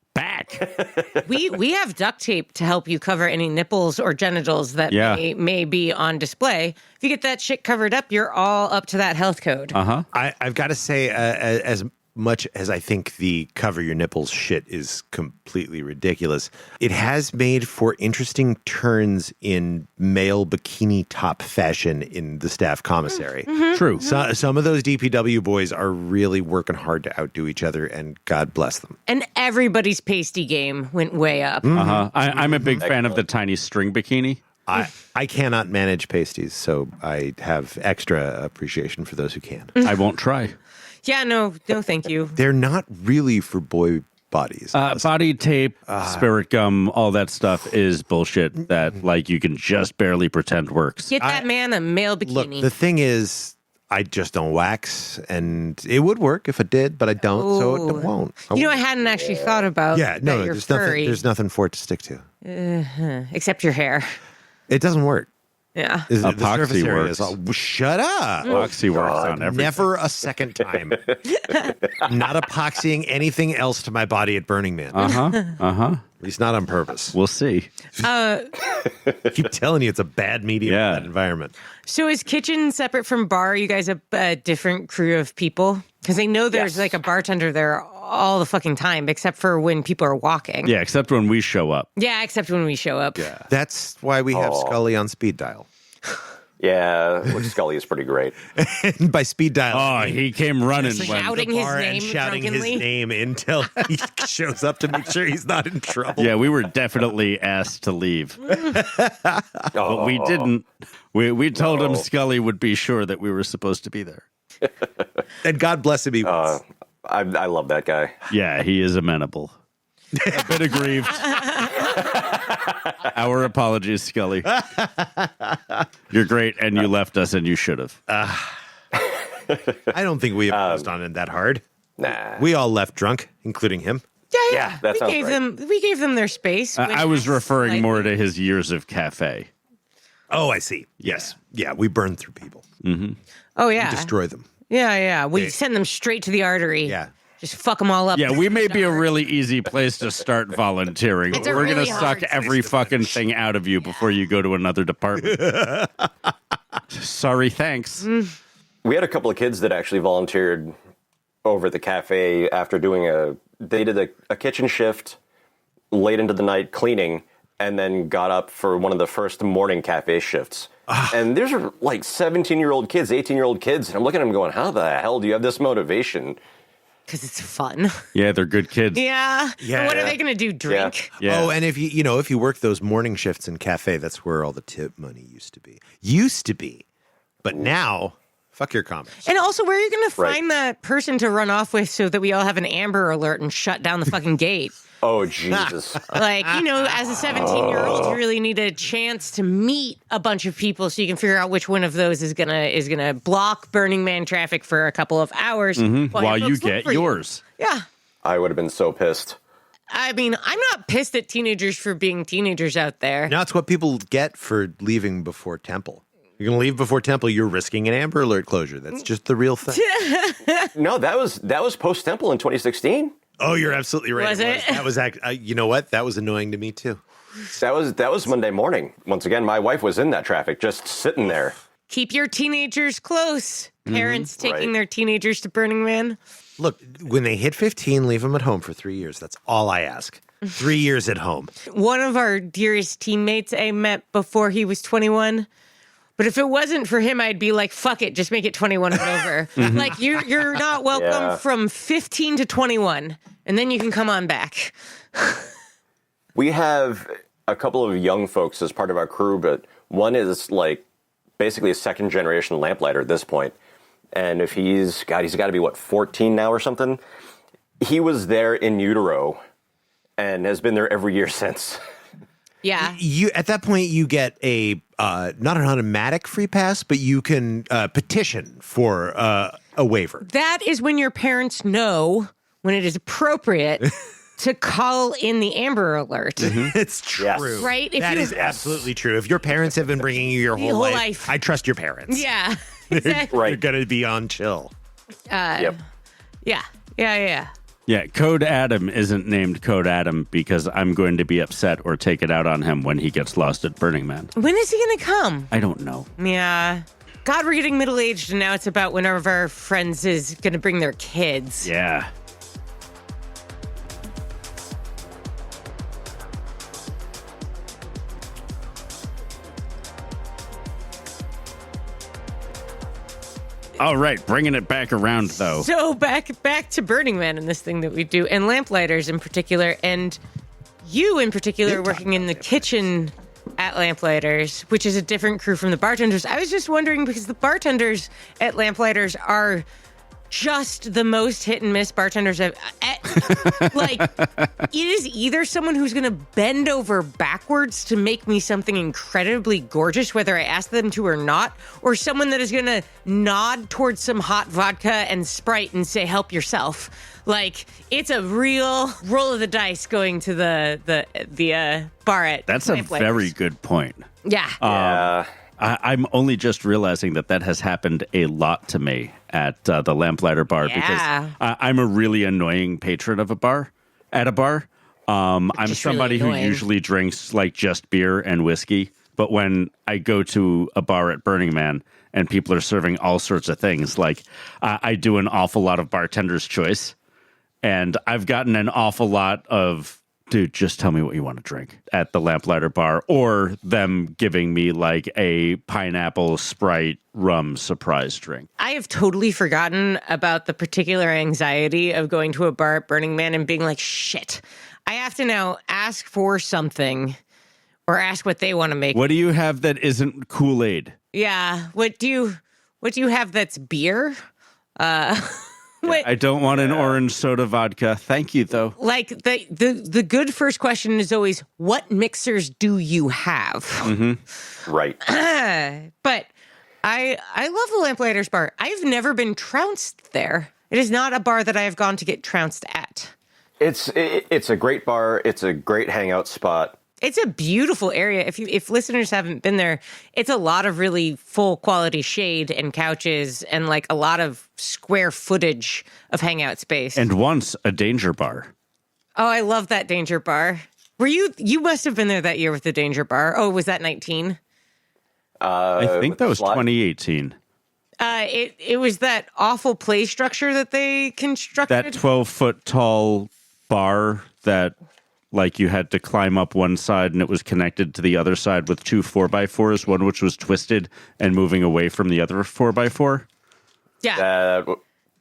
Speaker 4: We have duct tape to help you cover any nipples or genitals that may be on display. If you get that shit covered up, you're all up to that health code.
Speaker 3: Uh-huh.
Speaker 2: I've got to say, as much as I think the cover your nipples shit is completely ridiculous, it has made for interesting turns in male bikini top fashion in the staff commissary.
Speaker 3: Mm-hmm. True.
Speaker 2: So, some of those DPW boys are really working hard to outdo each other, and God bless them.
Speaker 4: And everybody's pasty game went way up.
Speaker 3: Uh-huh. I'm a big fan of the tiny string bikini.
Speaker 2: I cannot manage pasties, so I have extra appreciation for those who can.
Speaker 3: I won't try.
Speaker 4: Yeah, no, thank you.
Speaker 2: They're not really for boy bodies.
Speaker 3: Body tape, spirit gum, all that stuff is bullshit that you can just barely pretend works.
Speaker 4: Get that man a male bikini.
Speaker 2: Look, the thing is, I just don't wax, and it would work if it did, but I don't, so it won't.
Speaker 4: I hadn't actually thought about
Speaker 2: Yeah, no,
Speaker 4: that you're
Speaker 2: there's
Speaker 4: furry,
Speaker 2: nothing for it to stick to.
Speaker 4: except your hair.
Speaker 2: It doesn't work.
Speaker 4: Yeah.
Speaker 2: The
Speaker 3: Epoxy
Speaker 2: surface area
Speaker 3: works.
Speaker 2: shut up.
Speaker 3: Epoxy works on everything.
Speaker 2: Never a second time. I'm not epoxying anything else to my body at Burning Man. At least not on purpose.
Speaker 3: We'll see.
Speaker 2: I keep telling you it's a bad medium for that environment.
Speaker 4: So is kitchen separate from bar? Are you guys a different crew of people? Because I know there's a bartender there all the fucking time, except for when people are walking.
Speaker 3: Yeah, except when we show up.
Speaker 4: Yeah, except when we show up.
Speaker 3: Yeah.
Speaker 2: That's why we have Scully on speed dial.
Speaker 1: Yeah, which Scully is pretty great.
Speaker 2: And by speed dial,
Speaker 3: Oh, he came running.
Speaker 4: Shouting his name
Speaker 2: shouting
Speaker 4: drunkenly.
Speaker 2: his name until he shows up to make sure he's not in trouble.
Speaker 3: Yeah, we were definitely asked to leave. But we didn't. We told him Scully would be sure that we were supposed to be there.
Speaker 2: And God bless him, he was.
Speaker 1: I love that guy.
Speaker 3: Yeah, he is amenable. A bit aggrieved. Our apologies, Scully. You're great, and you left us, and you should have.
Speaker 2: I don't think we imposed on him that hard.
Speaker 1: Nah.
Speaker 2: We all left drunk, including him.
Speaker 1: Yeah, that sounds right.
Speaker 4: We gave them their space.
Speaker 3: I was referring more to his years of cafe.
Speaker 2: Oh, I see. Yes. Yeah, we burn through people.
Speaker 4: Oh yeah,
Speaker 2: Destroy them.
Speaker 4: yeah. We send them straight to the artery.
Speaker 2: Yeah.
Speaker 4: Just fuck them all up.
Speaker 3: Yeah, we may be a really easy place to start volunteering.
Speaker 4: It's a
Speaker 3: We're
Speaker 4: really
Speaker 3: going to suck
Speaker 4: hard
Speaker 3: every fucking thing out of you before you go to another department. Sorry, thanks.
Speaker 1: We had a couple of kids that actually volunteered over at the cafe after doing they did a kitchen shift late into the night cleaning and then got up for one of the first morning cafe shifts. And these are like 17-year-old kids, 18-year-old kids. And I'm looking at them going, how the hell do you have this motivation?
Speaker 4: Because it's fun.
Speaker 3: Yeah, they're good kids.
Speaker 4: Yeah.
Speaker 2: Yeah.
Speaker 4: What are they going to do? Drink?
Speaker 3: Yeah.
Speaker 2: Oh, and if you work those morning shifts in cafe, that's where all the tip money used to be. But now, fuck your comments.
Speaker 4: And also, where are you going to
Speaker 1: Right.
Speaker 4: find that person to run off with so that we all have an Amber Alert and shut down the fucking gate?
Speaker 1: Oh, Jesus.
Speaker 4: Like, as a 17-year-old, you really need a chance to meet a bunch of people so you can figure out which one of those is gonna block Burning Man traffic for a couple of hours
Speaker 3: While you
Speaker 4: folks look
Speaker 3: get
Speaker 4: for
Speaker 3: yours.
Speaker 4: Yeah.
Speaker 1: I would have been so pissed.
Speaker 4: I mean, I'm not pissed at teenagers for being teenagers out there.
Speaker 2: Now it's what people get for leaving before Temple. You're going to leave before Temple, you're risking an Amber Alert closure. That's just the real thing.
Speaker 1: No, that was post-Temple in 2016.
Speaker 2: Oh, you're absolutely right.
Speaker 4: Was it?
Speaker 2: That was you know what? That was annoying to me too.
Speaker 1: That was Monday morning. Once again, my wife was in that traffic, just sitting there.
Speaker 4: Keep your teenagers close. Parents taking
Speaker 1: Right.
Speaker 4: their teenagers to Burning Man.
Speaker 2: Look, when they hit 15, leave them at home for 3 years. That's all I ask. 3 years at home.
Speaker 4: One of our dearest teammates I met before he was 21. But if it wasn't for him, I'd be like, fuck it, just make it 21 and over. Like, you're not welcome
Speaker 1: Yeah.
Speaker 4: from 15 to 21, and then you can come on back.
Speaker 1: We have a couple of young folks as part of our crew, but one is like basically a second generation lamplighter at this point. And if he's got to be 14 now or something. He was there in utero and has been there every year since.
Speaker 4: Yeah.
Speaker 2: You at that point you get a not an automatic free pass, but you can petition for a waiver.
Speaker 4: That is when your parents know when it is appropriate to call in the Amber Alert.
Speaker 2: It's true.
Speaker 1: Yes.
Speaker 4: Right? If
Speaker 2: That
Speaker 4: you-
Speaker 2: is absolutely true. If your parents have been bringing you your whole life, I trust your parents.
Speaker 4: Yeah. Exactly.
Speaker 1: Right.
Speaker 2: You're going to be on chill.
Speaker 1: Yep.
Speaker 4: Yeah.
Speaker 3: Yeah, Code Adam isn't named Code Adam because I'm going to be upset or take it out on him when he gets lost at Burning Man.
Speaker 4: When is he going to come?
Speaker 3: I don't know.
Speaker 4: Yeah. God, we're getting middle-aged, and now it's about when one of our friends is going to bring their kids.
Speaker 3: Yeah. All right, bringing it back around, though.
Speaker 4: So back to Burning Man and this thing that we do, and Lamplighters in particular, and you in particular working in the kitchen at Lamplighters, which is a different crew from the bartenders. I was just wondering because the bartenders at Lamplighters are just the most hit and miss bartenders I've like. It is either someone who's going to bend over backwards to make me something incredibly gorgeous, whether I ask them to or not, or someone that is going to nod towards some hot vodka and Sprite and say, help yourself. Like, it's a real roll of the dice going to the bar at
Speaker 3: That's a
Speaker 4: Lamplighters.
Speaker 3: very good point.
Speaker 4: Yeah.
Speaker 1: Yeah.
Speaker 3: I'm only just realizing that has happened a lot to me at the Lamplighter bar
Speaker 4: Yeah.
Speaker 3: because I'm a really annoying patron of a bar. I'm
Speaker 4: Just
Speaker 3: somebody
Speaker 4: really
Speaker 3: who
Speaker 4: annoying.
Speaker 3: usually drinks like just beer and whiskey. But when I go to a bar at Burning Man and people are serving all sorts of things, like I do an awful lot of bartender's choice. And I've gotten an awful lot of, dude, just tell me what you want to drink at the Lamplighter bar, or them giving me like a pineapple Sprite rum surprise drink.
Speaker 4: I have totally forgotten about the particular anxiety of going to a bar at Burning Man and being like, shit, I have to now ask for something or ask what they want to make.
Speaker 3: What do you have that isn't Kool-Aid?
Speaker 4: Yeah. What do you have that's beer?
Speaker 3: I don't want an orange soda vodka. Thank you, though.
Speaker 4: Like the good first question is always, what mixers do you have?
Speaker 1: Right.
Speaker 4: But I love the Lamplighters bar. I've never been trounced there. It is not a bar that I have gone to get trounced at.
Speaker 1: It's a great bar. It's a great hangout spot.
Speaker 4: It's a beautiful area. If listeners haven't been there, it's a lot of really full quality shade and couches and like a lot of square footage of hangout space.
Speaker 3: And once a danger bar.
Speaker 4: Oh, I love that danger bar. Were you must have been there that year with the danger bar. Oh, was that 19?
Speaker 3: I think that was 2018.
Speaker 4: It was that awful play structure that they constructed.
Speaker 3: That 12-foot tall bar that, like, you had to climb up one side and it was connected to the other side with two 4x4s, one which was twisted and moving away from the other 4x4.
Speaker 4: Yeah.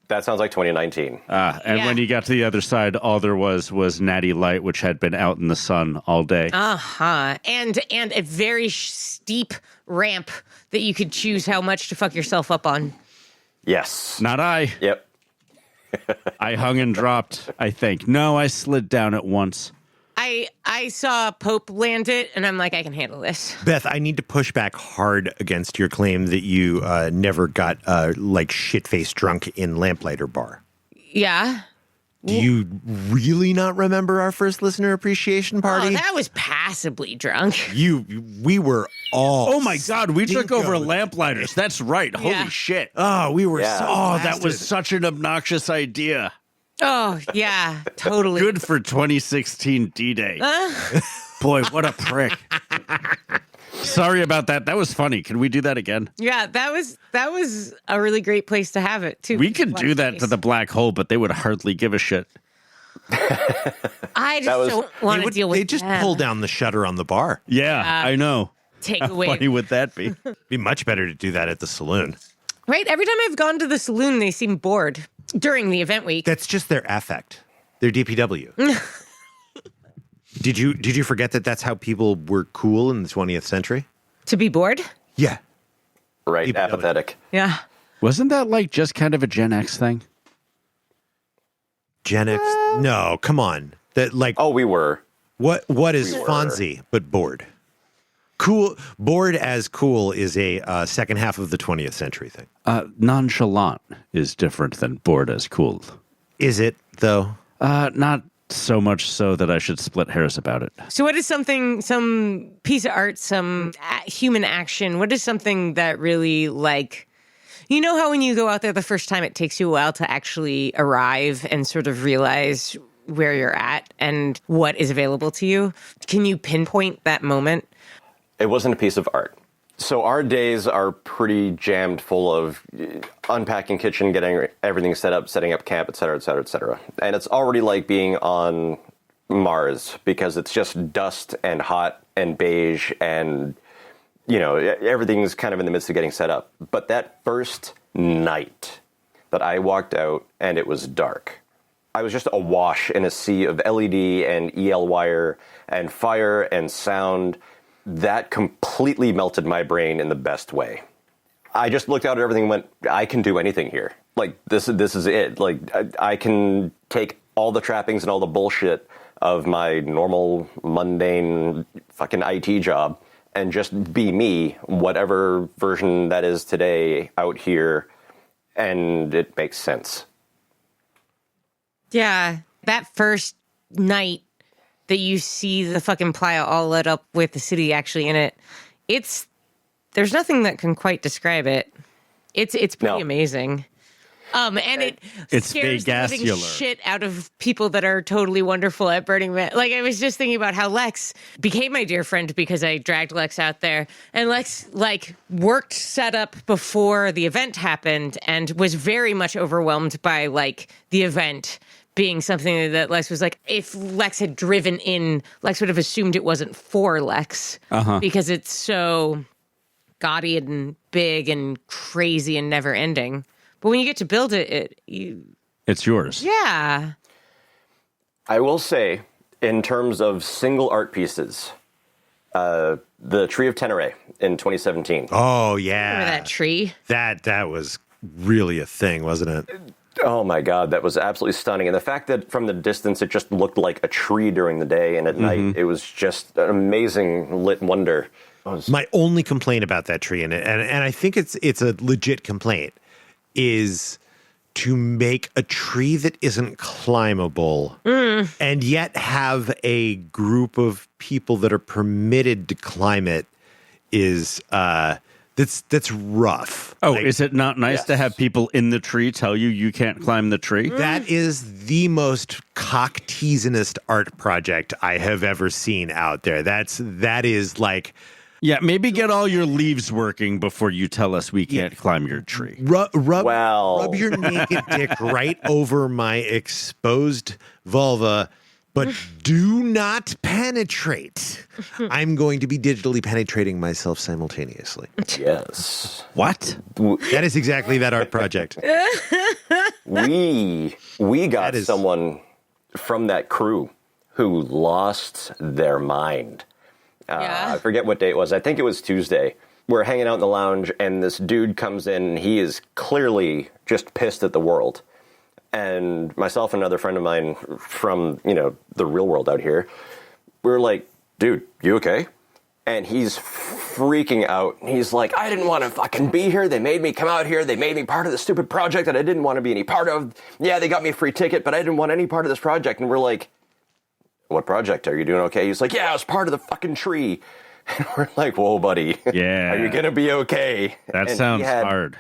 Speaker 1: That sounds like 2019.
Speaker 3: When you got to the other side, all there was Natty Light, which had been out in the sun all day.
Speaker 4: Uh-huh. And a very steep ramp that you could choose how much to fuck yourself up on.
Speaker 1: Yes.
Speaker 3: Not I.
Speaker 1: Yep.
Speaker 3: I hung and dropped, I think. No, I slid down it once.
Speaker 4: I saw Pope land it, and I'm like, I can handle this.
Speaker 2: Beth, I need to push back hard against your claim that you never got like shit-faced drunk in Lamplighter Bar.
Speaker 4: Yeah.
Speaker 2: Do you really not remember our first listener appreciation party?
Speaker 4: Oh, that was passably drunk.
Speaker 2: We were all.
Speaker 3: Oh my God, we took over
Speaker 2: stinko.
Speaker 3: Lamplighters. That's right.
Speaker 4: Yeah.
Speaker 3: Holy shit.
Speaker 2: Oh, we were
Speaker 1: Yeah.
Speaker 2: so.
Speaker 3: Oh, that
Speaker 2: blasted.
Speaker 3: was such an obnoxious idea.
Speaker 4: Oh, yeah, totally.
Speaker 3: Good for 2016 D-Day. Boy, what a prick. Sorry about that. That was funny. Can we do that again?
Speaker 4: Yeah, that was a really great place to have it, too.
Speaker 3: We could do that to the black hole, but they would hardly give a shit.
Speaker 4: I just don't want to deal with
Speaker 2: They just
Speaker 4: them.
Speaker 2: pull down the shutter on the bar.
Speaker 3: Yeah, I know.
Speaker 4: Take
Speaker 3: How
Speaker 4: away.
Speaker 3: funny would that be?
Speaker 2: Be much better to do that at the saloon.
Speaker 4: Right? Every time I've gone to the saloon, they seem bored during the event week.
Speaker 2: That's just their affect. They're DPW. Did you forget that that's how people were cool in the 20th century?
Speaker 4: To be bored?
Speaker 2: Yeah.
Speaker 1: Right.
Speaker 2: DPW.
Speaker 1: Apathetic.
Speaker 4: Yeah.
Speaker 3: Wasn't that like just kind of a Gen X thing?
Speaker 2: Gen X? No, come on. That like
Speaker 1: Oh, we were.
Speaker 2: what is
Speaker 1: we were.
Speaker 2: Fonzie but bored? Cool. Bored as cool is a second half of the 20th century thing.
Speaker 3: Nonchalant is different than bored as cool.
Speaker 2: Is it though?
Speaker 3: Not so much so that I should split hairs about it.
Speaker 4: So what is some piece of art, some human action, what is something that really, like, you know how when you go out there the first time, it takes you a while to actually arrive and sort of realize where you're at and what is available to you? Can you pinpoint that moment?
Speaker 1: It wasn't a piece of art. So our days are pretty jammed full of unpacking kitchen, getting everything set up, setting up camp, et cetera, et cetera, et cetera. And it's already like being on Mars because it's just dust and hot and beige and, you know, everything's kind of in the midst of getting set up. But that first night that I walked out and it was dark, I was just awash in a sea of LED and EL wire and fire and sound. That completely melted my brain in the best way. I just looked out at everything and went, I can do anything here. Like, this is it. Like, I can take all the trappings and all the bullshit of my normal, mundane fucking IT job and just be me, whatever version that is today out here, and it makes sense.
Speaker 4: Yeah, that first night that you see the fucking playa all lit up with the city actually in it, there's nothing that can quite describe it. It's pretty amazing. And
Speaker 3: It's
Speaker 4: scares the living
Speaker 3: Vegas-ular.
Speaker 4: shit out of people that are totally wonderful at Burning Man. Like, I was just thinking about how Lex became my dear friend because I dragged Lex out there. And Lex, like, worked set up before the event happened and was very much overwhelmed by, like, the event being something that Lex was like, if Lex had driven in, Lex would have assumed it wasn't for Lex because it's so gaudy and big and crazy and never ending. But when you get to build it,
Speaker 3: It's yours.
Speaker 4: yeah.
Speaker 1: I will say, in terms of single art pieces, the Tree of Tenere in 2017.
Speaker 2: Oh yeah.
Speaker 4: Remember that tree?
Speaker 2: That was really a thing, wasn't it?
Speaker 1: Oh my God, that was absolutely stunning. And the fact that from the distance it just looked like a tree during the day, and at night it was just an amazing lit wonder.
Speaker 2: My only complaint about that tree, and I think it's a legit complaint, is to make a tree that isn't climbable and yet have a group of people that are permitted to climb it is that's rough.
Speaker 3: Oh, is it not nice to have people in the tree tell you can't climb the tree?
Speaker 2: That is the most cock-teasinest art project I have ever seen out there. That is like...
Speaker 3: Yeah, maybe get all your leaves working before you tell us we can't climb your tree.
Speaker 2: Rub your naked dick right over my exposed vulva, but do not penetrate. I'm going to be digitally penetrating myself simultaneously.
Speaker 1: Yes.
Speaker 3: What?
Speaker 2: That is exactly that art project.
Speaker 1: We got someone from that crew who lost their mind. I forget what day it was. I think it was Tuesday. We're hanging out in the lounge, and this dude comes in, and he is clearly just pissed at the world. And myself and another friend of mine from, the real world out here, we were like, dude, you okay? And he's freaking out. He's like, I didn't want to fucking be here. They made me come out here. They made me part of the stupid project that I didn't want to be any part of. Yeah, they got me a free ticket, but I didn't want any part of this project. And we're like, what project? Are you doing okay? He's like, yeah, I was part of the fucking tree. And we're like, whoa, buddy.
Speaker 3: Yeah.
Speaker 1: Are you going to be okay?
Speaker 3: That sounds hard.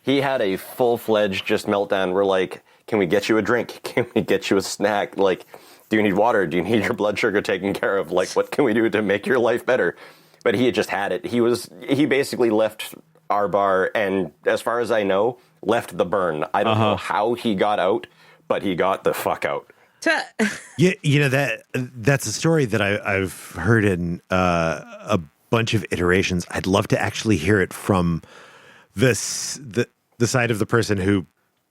Speaker 1: He had a full-fledged just meltdown. We're like, can we get you a drink? Can we get you a snack? Like, do you need water? Do you need your blood sugar taken care of? Like, what can we do to make your life better? But he had just had it. He basically left our bar and, as far as I know, left the burn. I don't know how he got out, but he got the fuck out.
Speaker 2: That's a story that I've heard in a bunch of iterations. I'd love to actually hear it from the side of the person who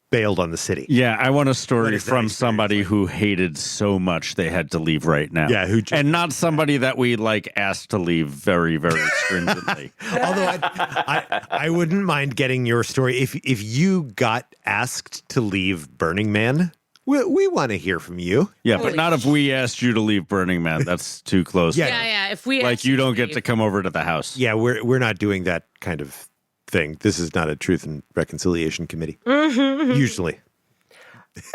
Speaker 2: bailed on the city.
Speaker 3: Yeah, I want a story from somebody who hated so much they had to leave right now.
Speaker 2: Yeah,
Speaker 3: and not somebody that we asked to leave very, very stringently.
Speaker 2: Although I wouldn't mind getting your story if you got asked to leave Burning Man. We want to hear from you.
Speaker 3: Yeah, but not if we asked you to leave Burning Man. That's too close.
Speaker 4: Yeah. If we
Speaker 3: you don't get to come over to the house.
Speaker 2: Yeah, we're not doing that kind of thing. This is not a Truth and Reconciliation Committee. Usually.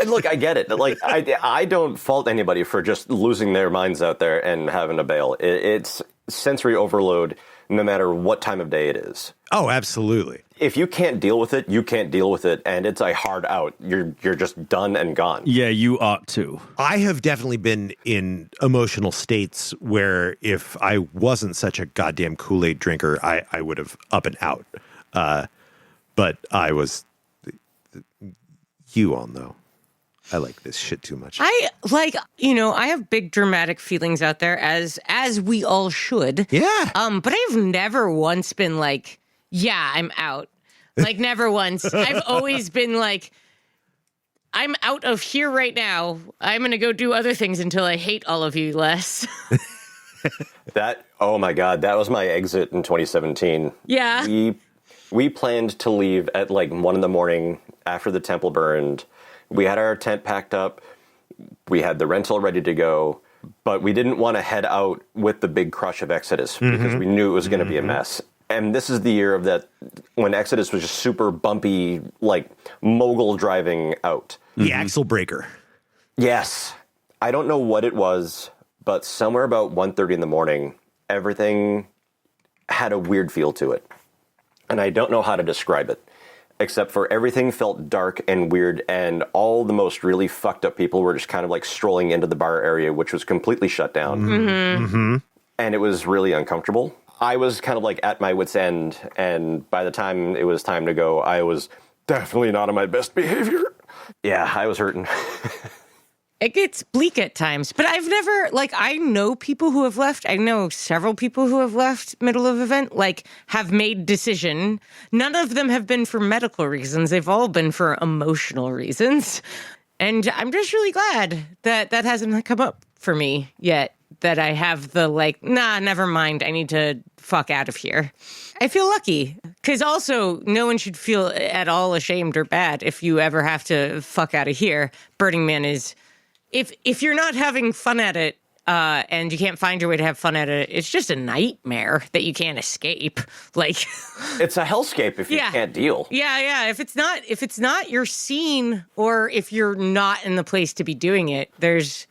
Speaker 1: And look, I get it. Like, I don't fault anybody for just losing their minds out there and having to bail. It's sensory overload, no matter what time of day it is.
Speaker 2: Oh, absolutely.
Speaker 1: If you can't deal with it, you can't deal with it, and it's a hard out. You're just done and gone.
Speaker 3: Yeah, you ought to.
Speaker 2: I have definitely been in emotional states where if I wasn't such a goddamn Kool-Aid drinker, I would have up and out. But I was... You all know. I like this shit too much.
Speaker 4: I have big dramatic feelings out there, as we all should.
Speaker 2: Yeah.
Speaker 4: But I've never once been like, yeah, I'm out. Like, never once. I've always been like, I'm out of here right now. I'm going to go do other things until I hate all of you less.
Speaker 1: Oh my God, that was my exit in 2017.
Speaker 4: Yeah.
Speaker 1: We planned to leave at 1 a.m. after the temple burned. We had our tent packed up. We had the rental ready to go, but we didn't want to head out with the big crush of Exodus because we knew it was going to be a mess. And this is the year of that when Exodus was just super bumpy, mogul driving out.
Speaker 2: The axle breaker.
Speaker 1: Yes. I don't know what it was, but somewhere about 1:30 in the morning, everything had a weird feel to it. And I don't know how to describe it, except for everything felt dark and weird, and all the most really fucked up people were just kind of strolling into the bar area, which was completely shut down. And it was really uncomfortable. I was kind of at my wit's end, and by the time it was time to go, I was definitely not on my best behavior. Yeah, I was hurting.
Speaker 4: It gets bleak at times, but I've never, I know people who have left. I know several people who have left middle of event, have made decision. None of them have been for medical reasons. They've all been for emotional reasons. And I'm just really glad that hasn't come up for me yet. that I have the like, nah, never mind. I need to fuck out of here. I feel lucky because also no one should feel at all ashamed or bad if you ever have to fuck out of here. Burning Man is, if you're not having fun at it, and you can't find your way to have fun at it, it's just a nightmare that you can't escape. Like,
Speaker 1: it's a hellscape if you can't deal.
Speaker 4: Yeah. If it's not your scene, or if you're not in the place to be doing it, there's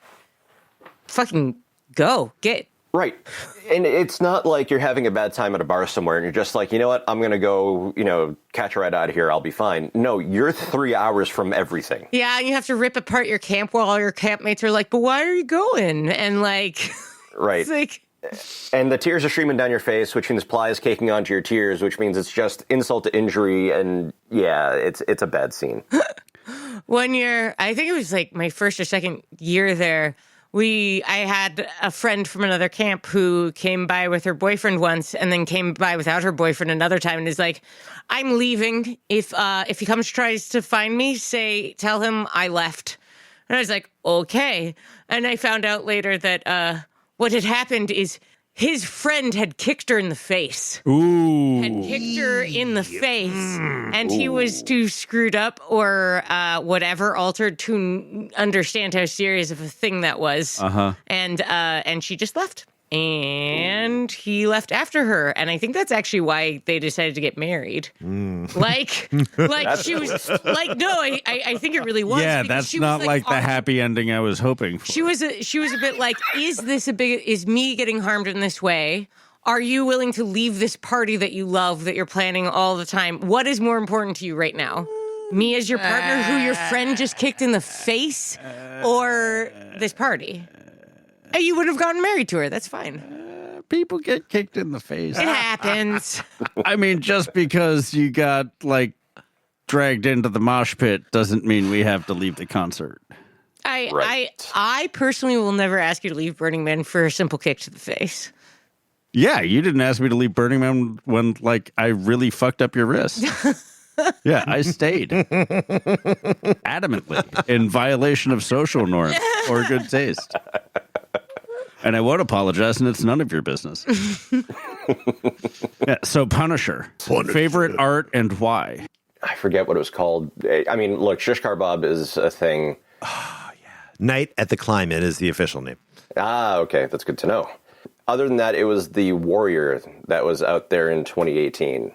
Speaker 4: fucking get.
Speaker 1: Right. And it's not like you're having a bad time at a bar somewhere and you're just like, you know what, I'm going to go, catch a ride out of here. I'll be fine. No, you're 3 hours from everything.
Speaker 4: Yeah, and you have to rip apart your camp while all your campmates are like, but why are you going? And like,
Speaker 1: right.
Speaker 4: It's like,
Speaker 1: and the tears are streaming down your face, which means playa is caking onto your tears, which means it's just insult to injury. And yeah, it's a bad scene.
Speaker 4: 1 year, I think it was like my first or second year there, I had a friend from another camp who came by with her boyfriend once and then came by without her boyfriend another time and is like, I'm leaving. If he tries to find me, tell him I left. And I was like, okay. And I found out later that what had happened is his friend had kicked her in the face.
Speaker 3: Ooh.
Speaker 4: Had kicked her in the face. And he was too screwed up or whatever, altered to understand how serious of a thing that was.
Speaker 3: Uh-huh.
Speaker 4: And she just left. And he left after her. And I think that's actually why they decided to get married. Like she was like, no, I think it really was.
Speaker 3: Yeah, that's not like the happy ending I was hoping for.
Speaker 4: She was a bit like, is me getting harmed in this way? Are you willing to leave this party that you love, that you're planning all the time? What is more important to you right now? Me as your partner who your friend just kicked in the face, or this party? You would have gotten married to her. That's fine.
Speaker 3: People get kicked in the face.
Speaker 4: It happens.
Speaker 3: I mean, just because you got, dragged into the mosh pit doesn't mean we have to leave the concert.
Speaker 4: I personally will never ask you to leave Burning Man for a simple kick to the face.
Speaker 3: Yeah, you didn't ask me to leave Burning Man when, I really fucked up your wrist. Yeah, I stayed. Adamantly, in violation of social norms or good taste. And I won't apologize, and it's none of your business. Yeah, so Punisher. Favorite art and why?
Speaker 1: I forget what it was called. I mean, look, Shish Kebab is a thing.
Speaker 2: Oh, yeah. Night at the Climate is the official name.
Speaker 1: Ah, okay. That's good to know. Other than that, it was the Warrior that was out there in 2018.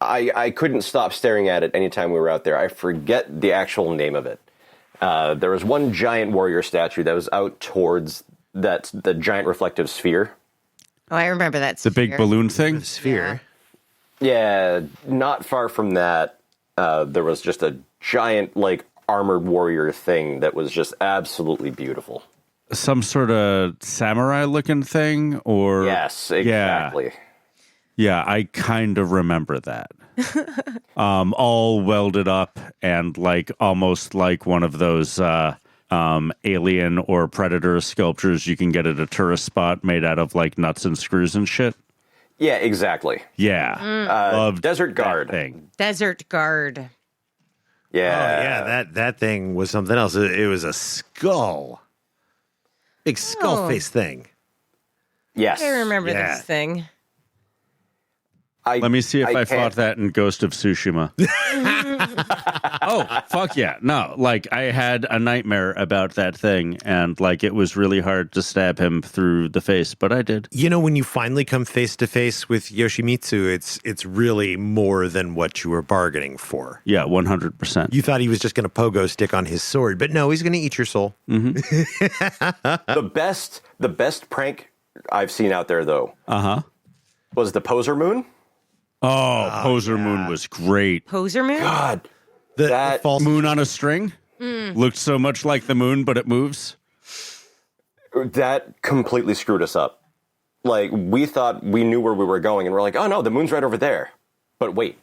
Speaker 1: I couldn't stop staring at it anytime we were out there. I forget the actual name of it. There was one giant warrior statue that was out towards the giant reflective sphere.
Speaker 4: Oh, I remember that.
Speaker 3: The big balloon thing?
Speaker 2: The sphere.
Speaker 1: Yeah, not far from that, there was just a giant, armored warrior thing that was just absolutely beautiful.
Speaker 3: Some sort of samurai-looking thing, or
Speaker 1: Yes, exactly.
Speaker 3: Yeah, I kind of remember that. All welded up and almost like one of those alien or predator sculptures you can get at a tourist spot made out of nuts and screws and shit.
Speaker 1: Yeah, exactly.
Speaker 3: Yeah. Loved
Speaker 1: Desert Guard.
Speaker 3: that thing.
Speaker 4: Desert Guard.
Speaker 1: Yeah.
Speaker 2: Oh, yeah, that thing was something else. It was a skull. Big skull face thing.
Speaker 1: Yes.
Speaker 4: I remember
Speaker 2: Yeah.
Speaker 4: this thing.
Speaker 3: Let me see if I
Speaker 1: can't-
Speaker 3: fought that in Ghost of Tsushima. Oh, fuck yeah. No, I had a nightmare about that thing, and it was really hard to stab him through the face, but I did.
Speaker 2: When you finally come face to face with Yoshimitsu, it's really more than what you were bargaining for.
Speaker 3: Yeah, 100%.
Speaker 2: You thought he was just going to pogo stick on his sword, but no, he's going to eat your soul.
Speaker 1: The best prank I've seen out there, though, was the Poser Moon.
Speaker 3: Oh, Poser Moon was great.
Speaker 4: Poser Moon?
Speaker 1: God,
Speaker 2: The false
Speaker 3: Moon on a string? Looked so much like the moon, but it moves.
Speaker 1: that completely screwed us up. We thought we knew where we were going, and we're like, oh no, the moon's right over there. But wait,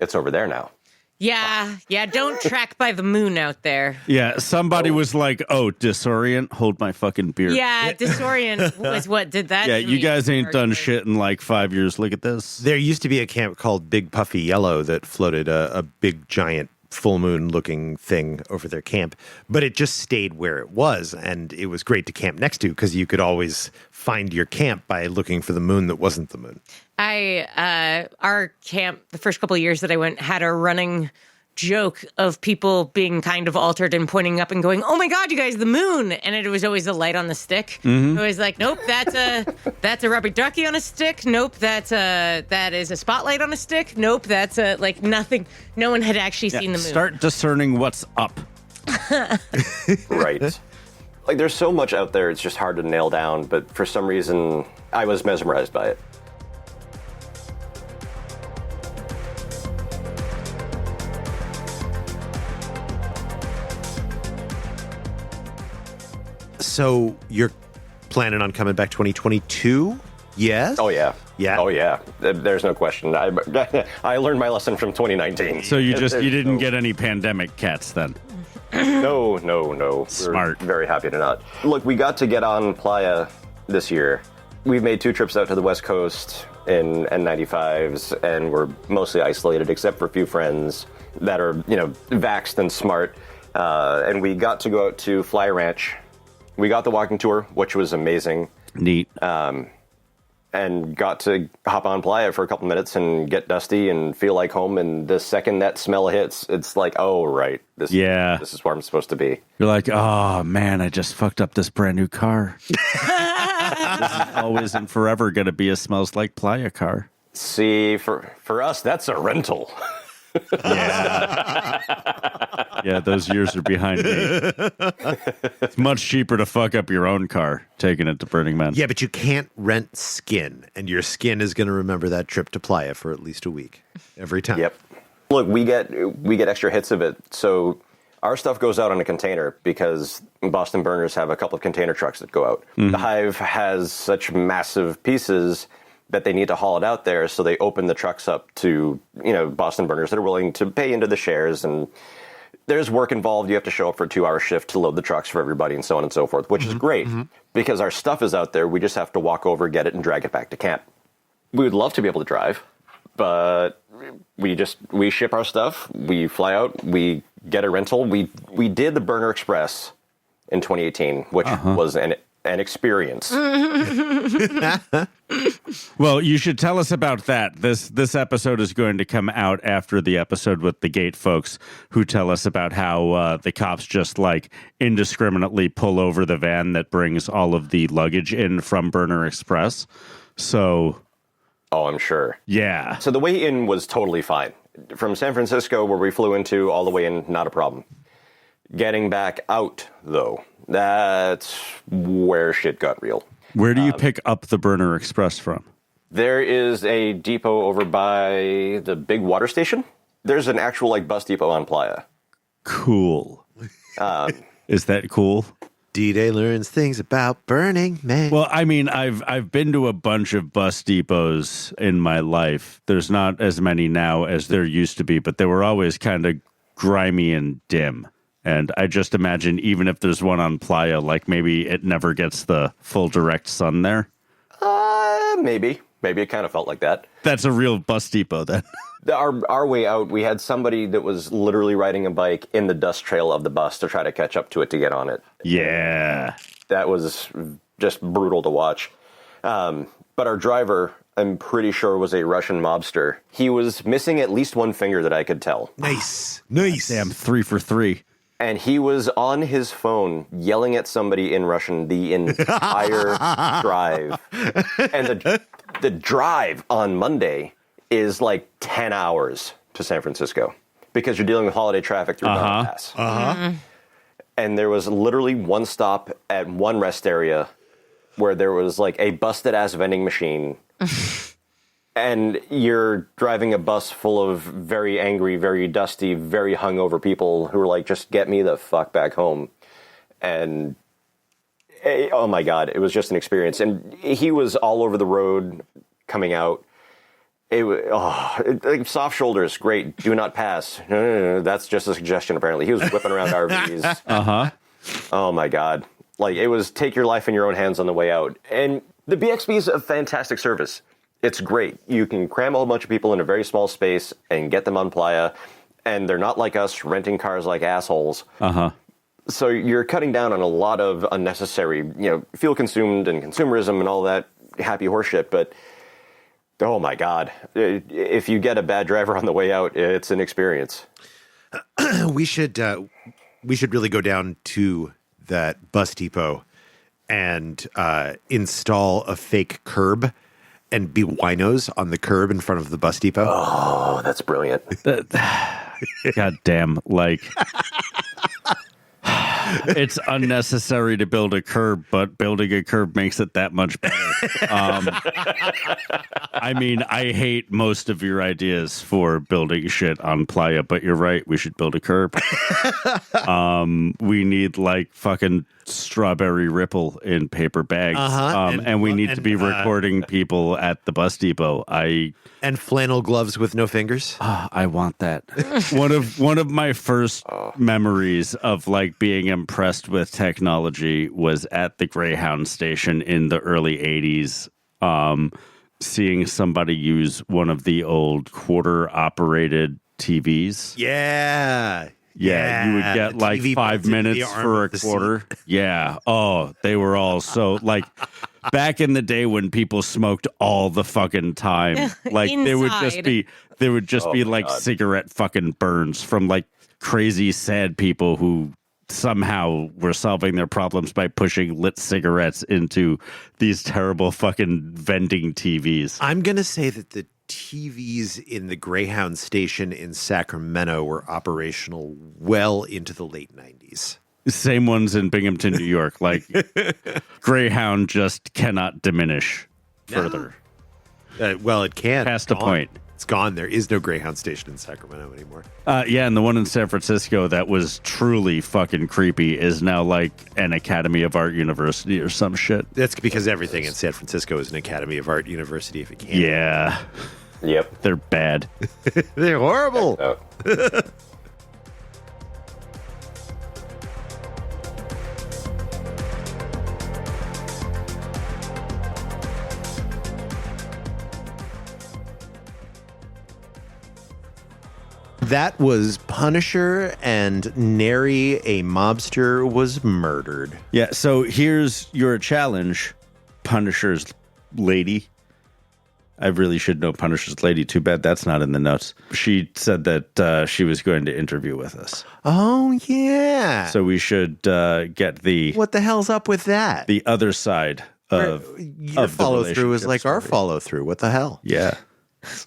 Speaker 1: it's over there now.
Speaker 4: Yeah, don't track by the moon out there.
Speaker 3: Yeah, somebody was like, oh, disorient, hold my fucking beer.
Speaker 4: Yeah, disorient was what did that.
Speaker 3: Yeah,
Speaker 4: to
Speaker 3: you
Speaker 4: me.
Speaker 3: guys ain't done shit in 5 years. Look at this.
Speaker 2: There used to be a camp called Big Puffy Yellow that floated a big giant full moon looking thing over their camp, but it just stayed where it was. And it was great to camp next to because you could always find your camp by looking for the moon that wasn't the moon.
Speaker 4: Our camp, the first couple of years that I went, had a running joke of people being kind of altered and pointing up and going, "Oh my God, you guys, the moon!" And it was always a light on the stick. It was like, "Nope, that's a rubber ducky on a stick. Nope, that is a spotlight on a stick. Nope, that's like nothing." No one had actually seen the moon.
Speaker 3: Start discerning what's up.
Speaker 1: Right. Like, there's so much out there, it's just hard to nail down, but for some reason, I was mesmerized by it.
Speaker 2: So you're planning on coming back 2022? Yes?
Speaker 1: Oh, yeah.
Speaker 2: Yeah?
Speaker 1: Oh, yeah. There's no question. I learned my lesson from 2019.
Speaker 3: So you didn't get any pandemic cats then?
Speaker 1: No.
Speaker 3: Smart.
Speaker 1: We're very happy to not. Look, we got to get on playa this year. We've made 2 trips out to the West Coast in N95s, and we're mostly isolated except for a few friends that are, vaxxed and smart. And we got to go out to Fly Ranch. We got the walking tour, which was amazing.
Speaker 3: Neat.
Speaker 1: And got to hop on playa for a couple minutes and get dusty and feel like home. And the second that smell hits, it's like, oh, right. This is where I'm supposed to be.
Speaker 3: You're like, oh, man, I just fucked up this brand new car. This is always and forever going to be a smells like playa car.
Speaker 1: See, for us, that's a rental.
Speaker 3: Yeah, those years are behind me. It's much cheaper to fuck up your own car taking it to Burning Man.
Speaker 2: Yeah, but you can't rent skin, and your skin is going to remember that trip to playa for at least a week every time.
Speaker 1: Yep. Look, we get extra hits of it. So our stuff goes out on a container because Boston Burners have a couple of container trucks that go out. The Hive has such massive pieces that they need to haul it out there, so they open the trucks up to, Boston Burners that are willing to pay into the shares, and there's work involved. You have to show up for a 2-hour shift to load the trucks for everybody and so on and so forth, which is great because our stuff is out there. We just have to walk over, get it, and drag it back to camp. We would love to be able to drive, but we ship our stuff, we fly out, we get a rental. We did the Burner Express in 2018, which was an experience.
Speaker 3: Well, you should tell us about that. This episode is going to come out after the episode with the Gate folks, who tell us about how the cops just indiscriminately pull over the van that brings all of the luggage in from Burner Express. So,
Speaker 1: oh, I'm sure.
Speaker 3: Yeah.
Speaker 1: So the way in was totally fine. From San Francisco, where we flew into, all the way in, not a problem. Getting back out, though, that's where shit got real.
Speaker 3: Where do you pick up the Burner Express from?
Speaker 1: There is a depot over by the big water station. There's an actual bus depot on Playa.
Speaker 3: Cool. Is that cool?
Speaker 2: D-Day learns things about Burning Man.
Speaker 3: Well, I mean, I've been to a bunch of bus depots in my life. There's not as many now as there used to be, but they were always kind of grimy and dim. And I just imagine even if there's one on Playa, maybe it never gets the full direct sun there.
Speaker 1: Maybe. Maybe it kind of felt like that.
Speaker 3: That's a real bus depot then.
Speaker 1: Our way out, we had somebody that was literally riding a bike in the dust trail of the bus to try to catch up to it to get on it.
Speaker 3: Yeah.
Speaker 1: That was just brutal to watch. But our driver, I'm pretty sure, was a Russian mobster. He was missing at least one finger that I could tell.
Speaker 2: Nice.
Speaker 3: Damn, 3 for 3.
Speaker 1: And he was on his phone yelling at somebody in Russian the entire drive. And the drive on Monday is 10 hours to San Francisco because you're dealing with holiday traffic through Mountain Pass. And there was literally one stop at one rest area where there was a busted-ass vending machine. And you're driving a bus full of very angry, very dusty, very hungover people who are just get me the fuck back home. And, oh my God, it was just an experience. And he was all over the road coming out. Soft shoulders, great, do not pass. No, that's just a suggestion, apparently. He was whipping around RVs. Oh my God. It was take your life in your own hands on the way out. And the BXB is a fantastic service. It's great. You can cram a whole bunch of people in a very small space and get them on Playa. and they're not like us renting cars like assholes.
Speaker 3: Uh-huh.
Speaker 1: So you're cutting down on a lot of unnecessary, fuel consumed and consumerism and all that happy horseshit. But oh my God, if you get a bad driver on the way out, it's an experience.
Speaker 2: We should really go down to that bus depot and install a fake curb and be winos on the curb in front of the bus depot.
Speaker 1: Oh, that's brilliant.
Speaker 3: God damn, like it's unnecessary to build a curb, but building a curb makes it that much better. I mean, I hate most of your ideas for building shit on playa, but you're right. We should build a curb. We need like fucking strawberry ripple in paper bags. And we need to be recording people at the bus depot.
Speaker 2: And flannel gloves with no fingers.
Speaker 3: I want that. One of my first memories of like being impressed with technology was at the Greyhound station in the early 80s. Seeing somebody use one of the old quarter operated TVs.
Speaker 2: Yeah.
Speaker 3: Yeah, you would get like 5 minutes for a quarter. Yeah. Oh, they were all so like back in the day when people smoked all the fucking time. Like there would just be like God. Cigarette fucking burns from like crazy sad people who somehow were solving their problems by pushing lit cigarettes into these terrible fucking vending TVs.
Speaker 2: I'm going to say that the TVs in the Greyhound station in Sacramento were operational well into the late 90s.
Speaker 3: Same ones in Binghamton, New York. Like Greyhound just cannot diminish further.
Speaker 2: Well, it can.
Speaker 3: Past a point.
Speaker 2: It's gone. There is no Greyhound station in Sacramento anymore.
Speaker 3: Yeah, and the one in San Francisco that was truly fucking creepy is now like an Academy of Art University or some shit.
Speaker 2: That's because everything in San Francisco is an Academy of Art University if it can.
Speaker 3: Yeah.
Speaker 1: Yep.
Speaker 3: They're bad.
Speaker 2: They're horrible. That was Punisher, and Neri, a mobster, was murdered.
Speaker 3: Yeah, so here's your challenge, Punisher's lady. I really should know Punisher's lady. Too bad that's not in the notes. She said that she was going to interview with us.
Speaker 2: Oh, yeah.
Speaker 3: So we should get the...
Speaker 2: What the hell's up with that?
Speaker 3: The other side of
Speaker 2: your follow-through is like our follow-through. What the hell?
Speaker 3: Yeah.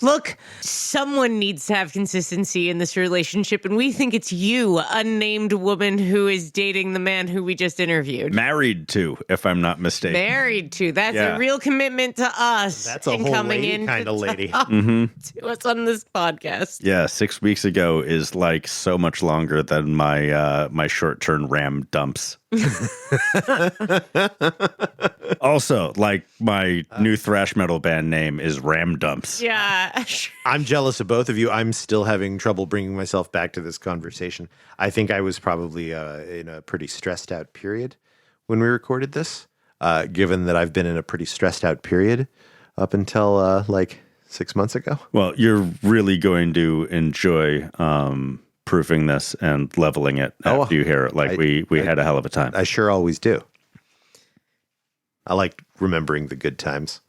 Speaker 4: Look, someone needs to have consistency in this relationship, and we think it's you, unnamed woman who is dating the man who we just interviewed.
Speaker 3: Married to, if I'm not mistaken.
Speaker 4: Married to. That's a real commitment to us.
Speaker 2: That's a whole lady kind of lady.
Speaker 4: To us on this podcast.
Speaker 3: Yeah, 6 weeks ago is like so much longer than my short-term RAM dumps. Also, like my new thrash metal band name is Ram Dumps.
Speaker 4: Yeah.
Speaker 2: I'm jealous of both of you. I'm still having trouble bringing myself back to this conversation. I think I was probably in a pretty stressed out period when we recorded this, given that I've been in a pretty stressed out period up until like 6 months ago.
Speaker 3: Well, you're really going to enjoy proofing this and leveling it after you hear it. Like we had a hell of a time.
Speaker 2: I sure always do. I like remembering the good times.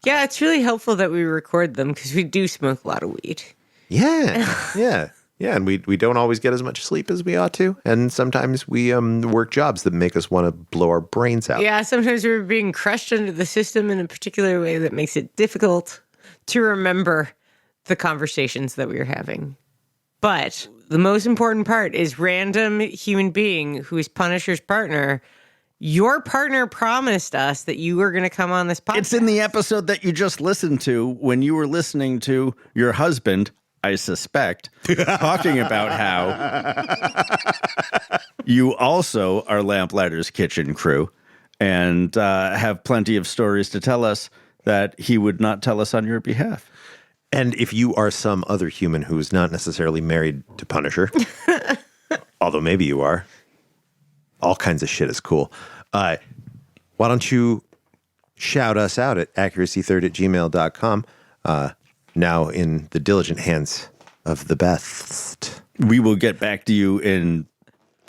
Speaker 4: Yeah, it's really helpful that we record them because we do smoke a lot of weed.
Speaker 2: Yeah. And we don't always get as much sleep as we ought to. And sometimes we work jobs that make us want to blow our brains out.
Speaker 4: Yeah, sometimes we're being crushed under the system in a particular way that makes it difficult to remember the conversations that we were having. But the most important part is random human being who is Punisher's partner. Your partner promised us that you were going to come on this podcast.
Speaker 3: It's in the episode that you just listened to when you were listening to your husband, I suspect, talking about how you also are Lamplighters Kitchen Crew and have plenty of stories to tell us that he would not tell us on your behalf.
Speaker 2: And if you are some other human who is not necessarily married to Punisher, although maybe you are, all kinds of shit is cool. Why don't you shout us out at accuracythird@gmail.com, now in the diligent hands of the best.
Speaker 3: We will get back to you in,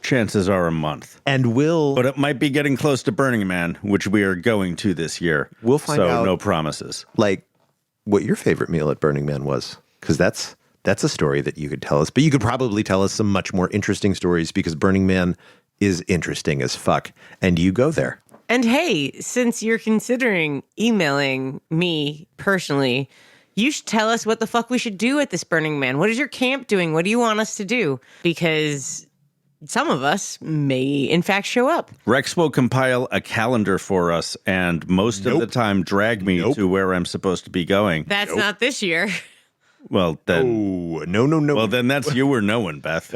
Speaker 3: chances are, a month.
Speaker 2: And
Speaker 3: But it might be getting close to Burning Man, which we are going to this year.
Speaker 2: We'll find out.
Speaker 3: So no promises.
Speaker 2: like what your favorite meal at Burning Man was, because that's a story that you could tell us. But you could probably tell us some much more interesting stories, because Burning Man is interesting as fuck, and you go there.
Speaker 4: And hey, since you're considering emailing me personally, you should tell us what the fuck we should do at this Burning Man. What is your camp doing? What do you want us to do? Because some of us may, in fact, show up.
Speaker 3: Rex will compile a calendar for us, and most of the time drag me to where I'm supposed to be going.
Speaker 4: That's not this year.
Speaker 3: Well, then...
Speaker 2: Oh, no.
Speaker 3: Well, then that's you or no one, Beth.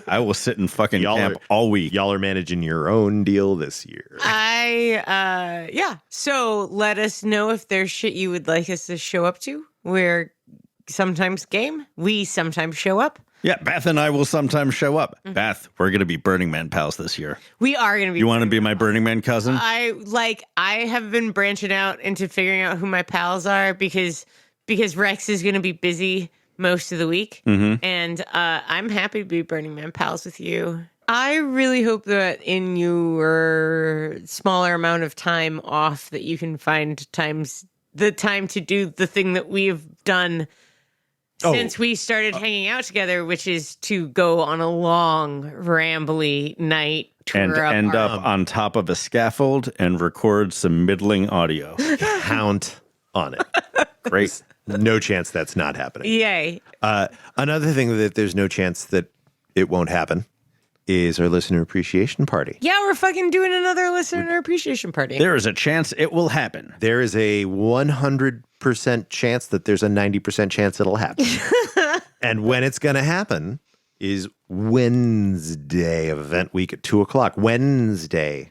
Speaker 3: I will sit in fucking camp all week.
Speaker 2: Y'all are managing your own deal this year.
Speaker 4: Yeah. So let us know if there's shit you would like us to show up to. We're sometimes game. We sometimes show up.
Speaker 3: Yeah, Beth and I will sometimes show up. Beth, we're going to be Burning Man pals this year.
Speaker 4: We are going to be.
Speaker 3: You want to be my Burning Man cousin?
Speaker 4: I have been branching out into figuring out who my pals are because Rex is going to be busy most of the week. And I'm happy to be Burning Man pals with you. I really hope that in your smaller amount of time off that you can find the time to do the thing that we've done since we started hanging out together, which is to go on a long, rambly night tour
Speaker 3: and end up on top of a scaffold and record some middling audio.
Speaker 2: Count on it.
Speaker 3: Great.
Speaker 2: No chance that's not happening.
Speaker 4: Yay.
Speaker 2: Another thing that there's no chance that it won't happen is our listener appreciation party.
Speaker 4: Yeah, we're fucking doing another listener appreciation party.
Speaker 3: There is a chance it will happen.
Speaker 2: There is a 100% chance that there's a 90% chance it'll happen. And when it's going to happen is Wednesday of event week at 2:00. Wednesday,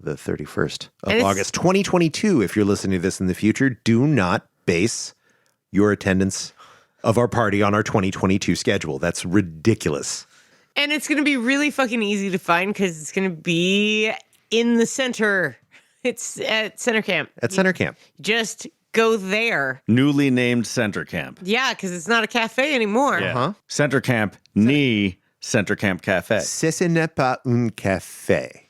Speaker 2: the 31st of August, 2022. If you're listening to this in the future, do not base your attendance of our party on our 2022 schedule. That's ridiculous.
Speaker 4: And it's going to be really fucking easy to find because it's going to be in the center. It's at Center Camp.
Speaker 2: At Center Camp.
Speaker 4: Just go there.
Speaker 3: Newly named Center Camp.
Speaker 4: Yeah, because it's not a cafe anymore.
Speaker 3: Yeah.
Speaker 2: Uh-huh.
Speaker 3: Center Camp, Center Camp Cafe.
Speaker 2: Ce n'est pas un café.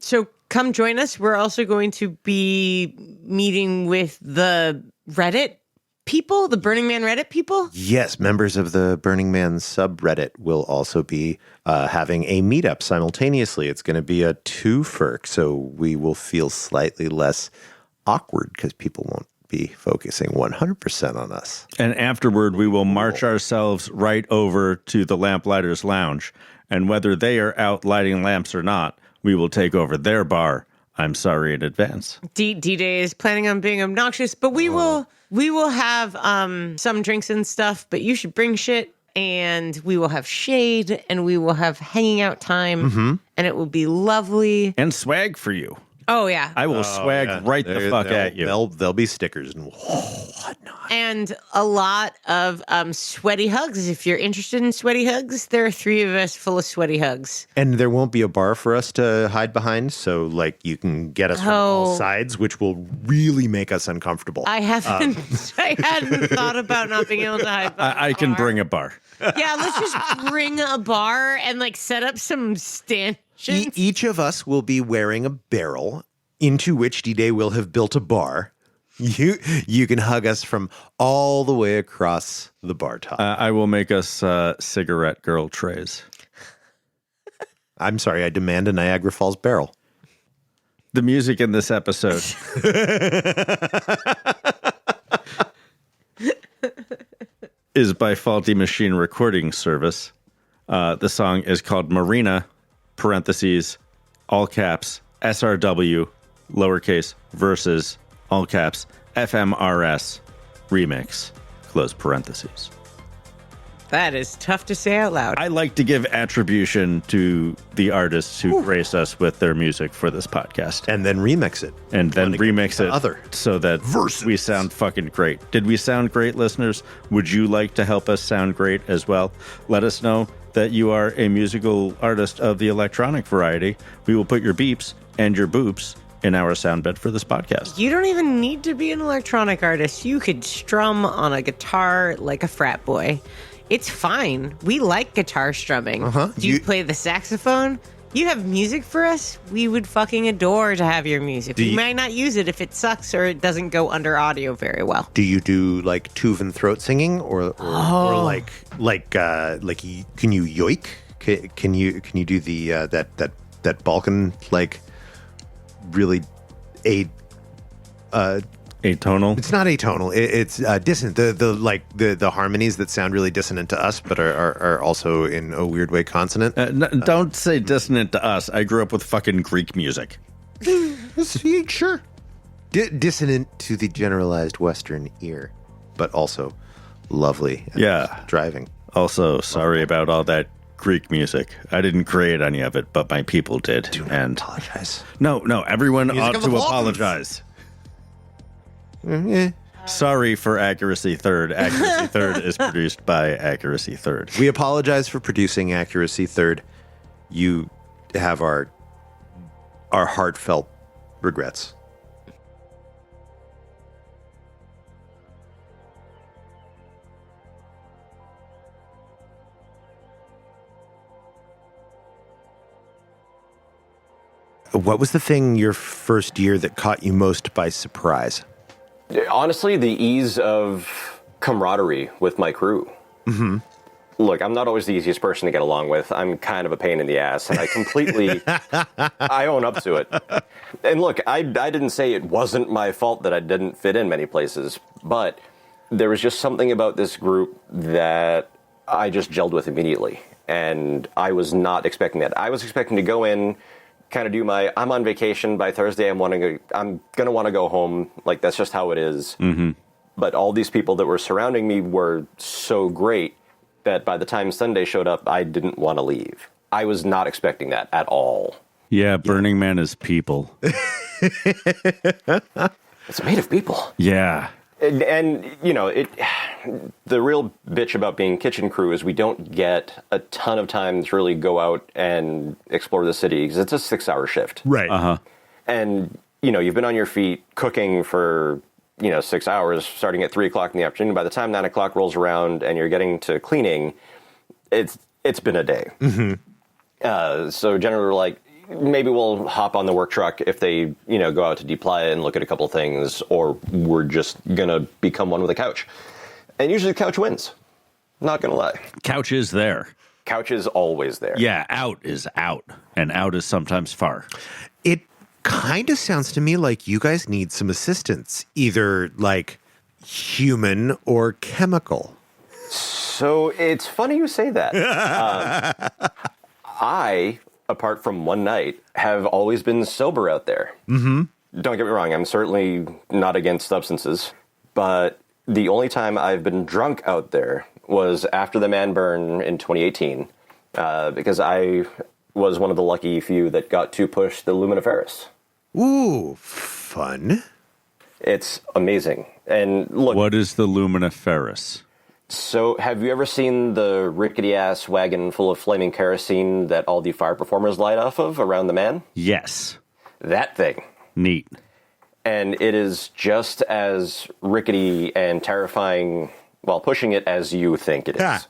Speaker 4: So come join us. We're also going to be meeting with the Reddit people, the Burning Man Reddit people.
Speaker 2: Yes, members of the Burning Man subreddit will also be having a meetup simultaneously. It's going to be a twofer, so we will feel slightly less awkward because people won't be focusing 100% on us.
Speaker 3: And afterward, we will march ourselves right over to the Lamplighters Lounge. And whether they are out lighting lamps or not, we will take over their bar. I'm sorry in advance.
Speaker 4: D-Day is planning on being obnoxious, but we will have some drinks and stuff, but you should bring shit, and we will have shade, and we will have hanging out time, and it will be lovely.
Speaker 3: And swag for you.
Speaker 4: Oh, yeah.
Speaker 3: I will swag right the fuck at you.
Speaker 2: There'll be stickers and whatnot.
Speaker 4: And a lot of sweaty hugs. If you're interested in sweaty hugs, there are 3 of us full of sweaty hugs.
Speaker 2: And there won't be a bar for us to hide behind, so like you can get us from all sides, which will really make us uncomfortable.
Speaker 4: I hadn't thought about not being able to hide behind
Speaker 3: I can bring a bar.
Speaker 4: Yeah, let's just bring a bar and like set up some stanchions.
Speaker 2: Each of us will be wearing a barrel into which D-Day will have built a bar. You can hug us from all the way across the bar top.
Speaker 3: I will make us cigarette girl trays.
Speaker 2: I'm sorry, I demand a Niagara Falls barrel.
Speaker 3: The music in this episode is by Faulty Machine Recording Service. The song is called Marina, parentheses, all caps, SRW, lowercase, versus, all caps, FMRS, remix, close parentheses.
Speaker 4: That is tough to say out loud.
Speaker 3: I like to give attribution to the artists who grace us with their music for this podcast.
Speaker 2: And then remix it.
Speaker 3: And then remix it so that
Speaker 2: Versus.
Speaker 3: we sound fucking great. Did we sound great, listeners? Would you like to help us sound great as well? Let us know that you are a musical artist of the electronic variety. We will put your beeps and your boops in our sound bed for this podcast.
Speaker 4: You don't even need to be an electronic artist. You could strum on a guitar like a frat boy. It's fine. We like guitar strumming. Do you play the saxophone? You have music for us? We would fucking adore to have your music. We might not use it if it sucks or it doesn't go under audio very well.
Speaker 2: Do you do like Tuvan throat singing or like can you yoik? Can you do the that Balkan like really
Speaker 3: atonal?
Speaker 2: It's not atonal. It's dissonant. The harmonies that sound really dissonant to us, but are also in a weird way consonant.
Speaker 3: Don't say dissonant to us. I grew up with fucking Greek music.
Speaker 2: Sure. Dissonant to the generalized Western ear, but also lovely. Driving.
Speaker 3: Also, sorry about all that Greek music. I didn't create any of it, but my people did.
Speaker 2: Do not apologize.
Speaker 3: No. Everyone
Speaker 2: Music
Speaker 3: ought
Speaker 2: of
Speaker 3: to
Speaker 2: the Balkans.
Speaker 3: apologize. Sorry for Accuracy Third. Accuracy Third is produced by Accuracy Third.
Speaker 2: We apologize for producing Accuracy Third. You have our heartfelt regrets. What was the thing your first year that caught you most by surprise?
Speaker 1: Honestly, the ease of camaraderie with my crew. Mm-hmm. Look, I'm not always the easiest person to get along with. I'm kind of a pain in the ass, and I completely, I own up to it. And look, I didn't say it wasn't my fault that I didn't fit in many places, but there was just something about this group that I just gelled with immediately, and I was not expecting that. I was expecting to go in, kind of do I'm on vacation by Thursday. I'm going to want to go home. Like, that's just how it is. Mm-hmm. But all these people that were surrounding me were so great that by the time Sunday showed up, I didn't want to leave. I was not expecting that at all.
Speaker 3: Yeah, Burning Man is people.
Speaker 1: It's made of people.
Speaker 3: Yeah.
Speaker 1: And the real bitch about being kitchen crew is we don't get a ton of time to really go out and explore the city because it's a 6-hour shift.
Speaker 2: Right.
Speaker 3: Uh-huh.
Speaker 1: And, you've been on your feet cooking for, 6 hours starting at 3 o'clock in the afternoon. By the time 9 o'clock rolls around and you're getting to cleaning, it's been a day. Mm-hmm. So generally we're like, maybe we'll hop on the work truck if they, go out to playa and look at a couple things, or we're just going to become one with a couch. And usually the couch wins. Not going to lie.
Speaker 3: Couch is there.
Speaker 1: Couch is always there.
Speaker 3: Yeah, out is out, and out is sometimes far.
Speaker 2: It kind of sounds to me like you guys need some assistance, either like human or chemical.
Speaker 1: So it's funny you say that. I, apart from one night, have always been sober out there. Mm-hmm. Don't get me wrong, I'm certainly not against substances, but the only time I've been drunk out there was after the man burn in 2018, because I was one of the lucky few that got to push the luminiferous.
Speaker 2: Ooh, fun.
Speaker 1: It's amazing. And look,
Speaker 3: what is the luminiferous?
Speaker 1: So, have you ever seen the rickety-ass wagon full of flaming kerosene that all the fire performers light off of around the man?
Speaker 3: Yes.
Speaker 1: That thing.
Speaker 3: Neat.
Speaker 1: And it is just as rickety and terrifying while pushing it as you think it is.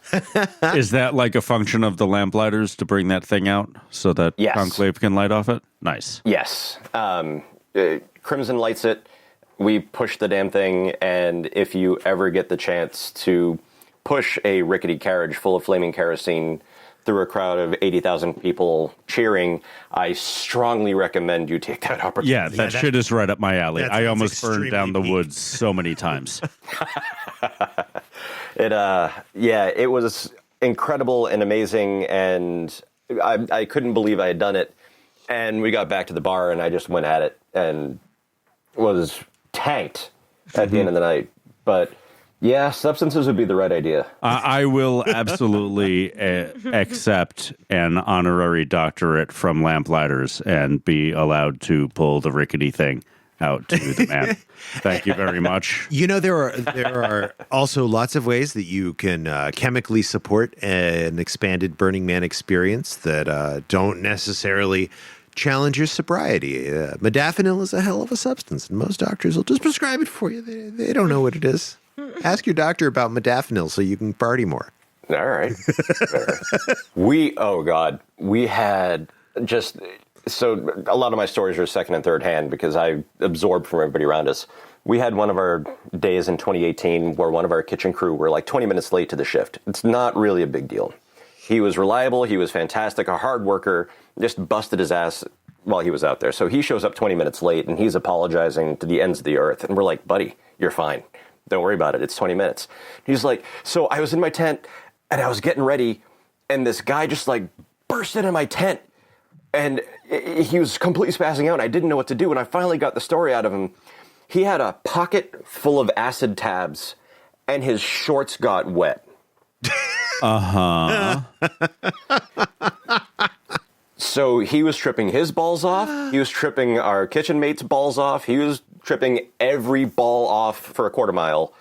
Speaker 3: Is that like a function of the lamplighters to bring that thing out so that Conclave can light off it? Nice.
Speaker 1: Yes. Crimson lights it. We push the damn thing, and if you ever get the chance to push a rickety carriage full of flaming kerosene through a crowd of 80,000 people cheering, I strongly recommend you take that opportunity.
Speaker 3: Yeah, that shit is right up my alley. I almost burned down the
Speaker 2: peak.
Speaker 3: woods so many times.
Speaker 1: It was incredible and amazing, and I couldn't believe I had done it. And we got back to the bar, and I just went at it and was tanked at the end of the night. But yeah, substances would be the right idea.
Speaker 3: I will absolutely accept an honorary doctorate from Lamplighters and be allowed to pull the rickety thing out to the man. Thank you very much.
Speaker 2: There are also lots of ways that you can chemically support an expanded Burning Man experience that don't necessarily challenge your sobriety. Modafinil is a hell of a substance, and most doctors will just prescribe it for you. They don't know what it is. Ask your doctor about modafinil so you can party more.
Speaker 1: All right. We had just, so a lot of my stories are second and third hand because I absorb from everybody around us. We had one of our days in 2018 where one of our kitchen crew were like 20 minutes late to the shift. It's not really a big deal. He was reliable. He was fantastic, a hard worker, just busted his ass while he was out there. So he shows up 20 minutes late and he's apologizing to the ends of the earth. And we're like, buddy, you're fine. Don't worry about it. It's 20 minutes. He's like, so I was in my tent and I was getting ready and this guy just like burst into my tent and he was completely spazzing out and I didn't know what to do. And I finally got the story out of him. He had a pocket full of acid tabs and his shorts got wet. So he was tripping his balls off. He was tripping our kitchen mate's balls off. He was tripping every ball off for a quarter mile.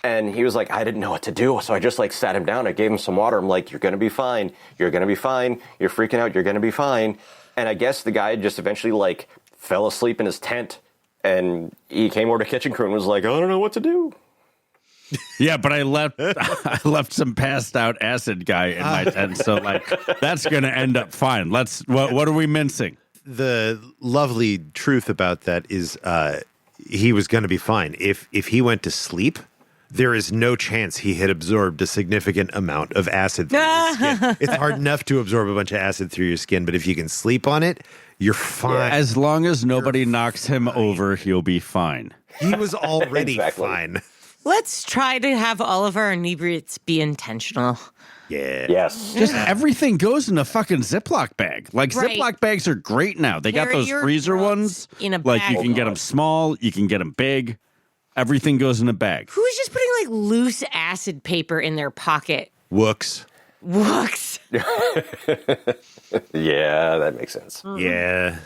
Speaker 1: And he was like, I didn't know what to do. So I just like sat him down. I gave him some water. I'm like, you're going to be fine. You're going to be fine. You're freaking out. You're going to be fine. And I guess the guy just eventually like fell asleep in his tent. And he came over to kitchen crew and was like, I don't know what to do.
Speaker 3: Yeah, but I left some passed out acid guy in my tent, so like that's gonna end up fine. What are we mincing?
Speaker 2: The lovely truth about that is he was going to be fine. If he went to sleep, there is no chance he had absorbed a significant amount of acid through his skin. It's hard enough to absorb a bunch of acid through your skin, but if you can sleep on it, you're fine.
Speaker 3: As long as nobody knocks him over, he'll be fine.
Speaker 2: He was already fine.
Speaker 4: Let's try to have all of our inebriates be intentional.
Speaker 2: Yeah.
Speaker 1: Yes.
Speaker 3: Just everything goes in a fucking Ziploc bag. Like
Speaker 4: Right.
Speaker 3: Ziploc bags are great now. They got
Speaker 4: Carry
Speaker 3: those
Speaker 4: your
Speaker 3: freezer
Speaker 4: drugs
Speaker 3: ones.
Speaker 4: in a
Speaker 3: Like
Speaker 4: bag.
Speaker 3: you can get them small, you can get them big. Everything goes in a bag.
Speaker 4: Who's just putting like loose acid paper in their pocket?
Speaker 2: Wooks.
Speaker 4: Wooks.
Speaker 1: Yeah, that makes sense.
Speaker 2: Yeah.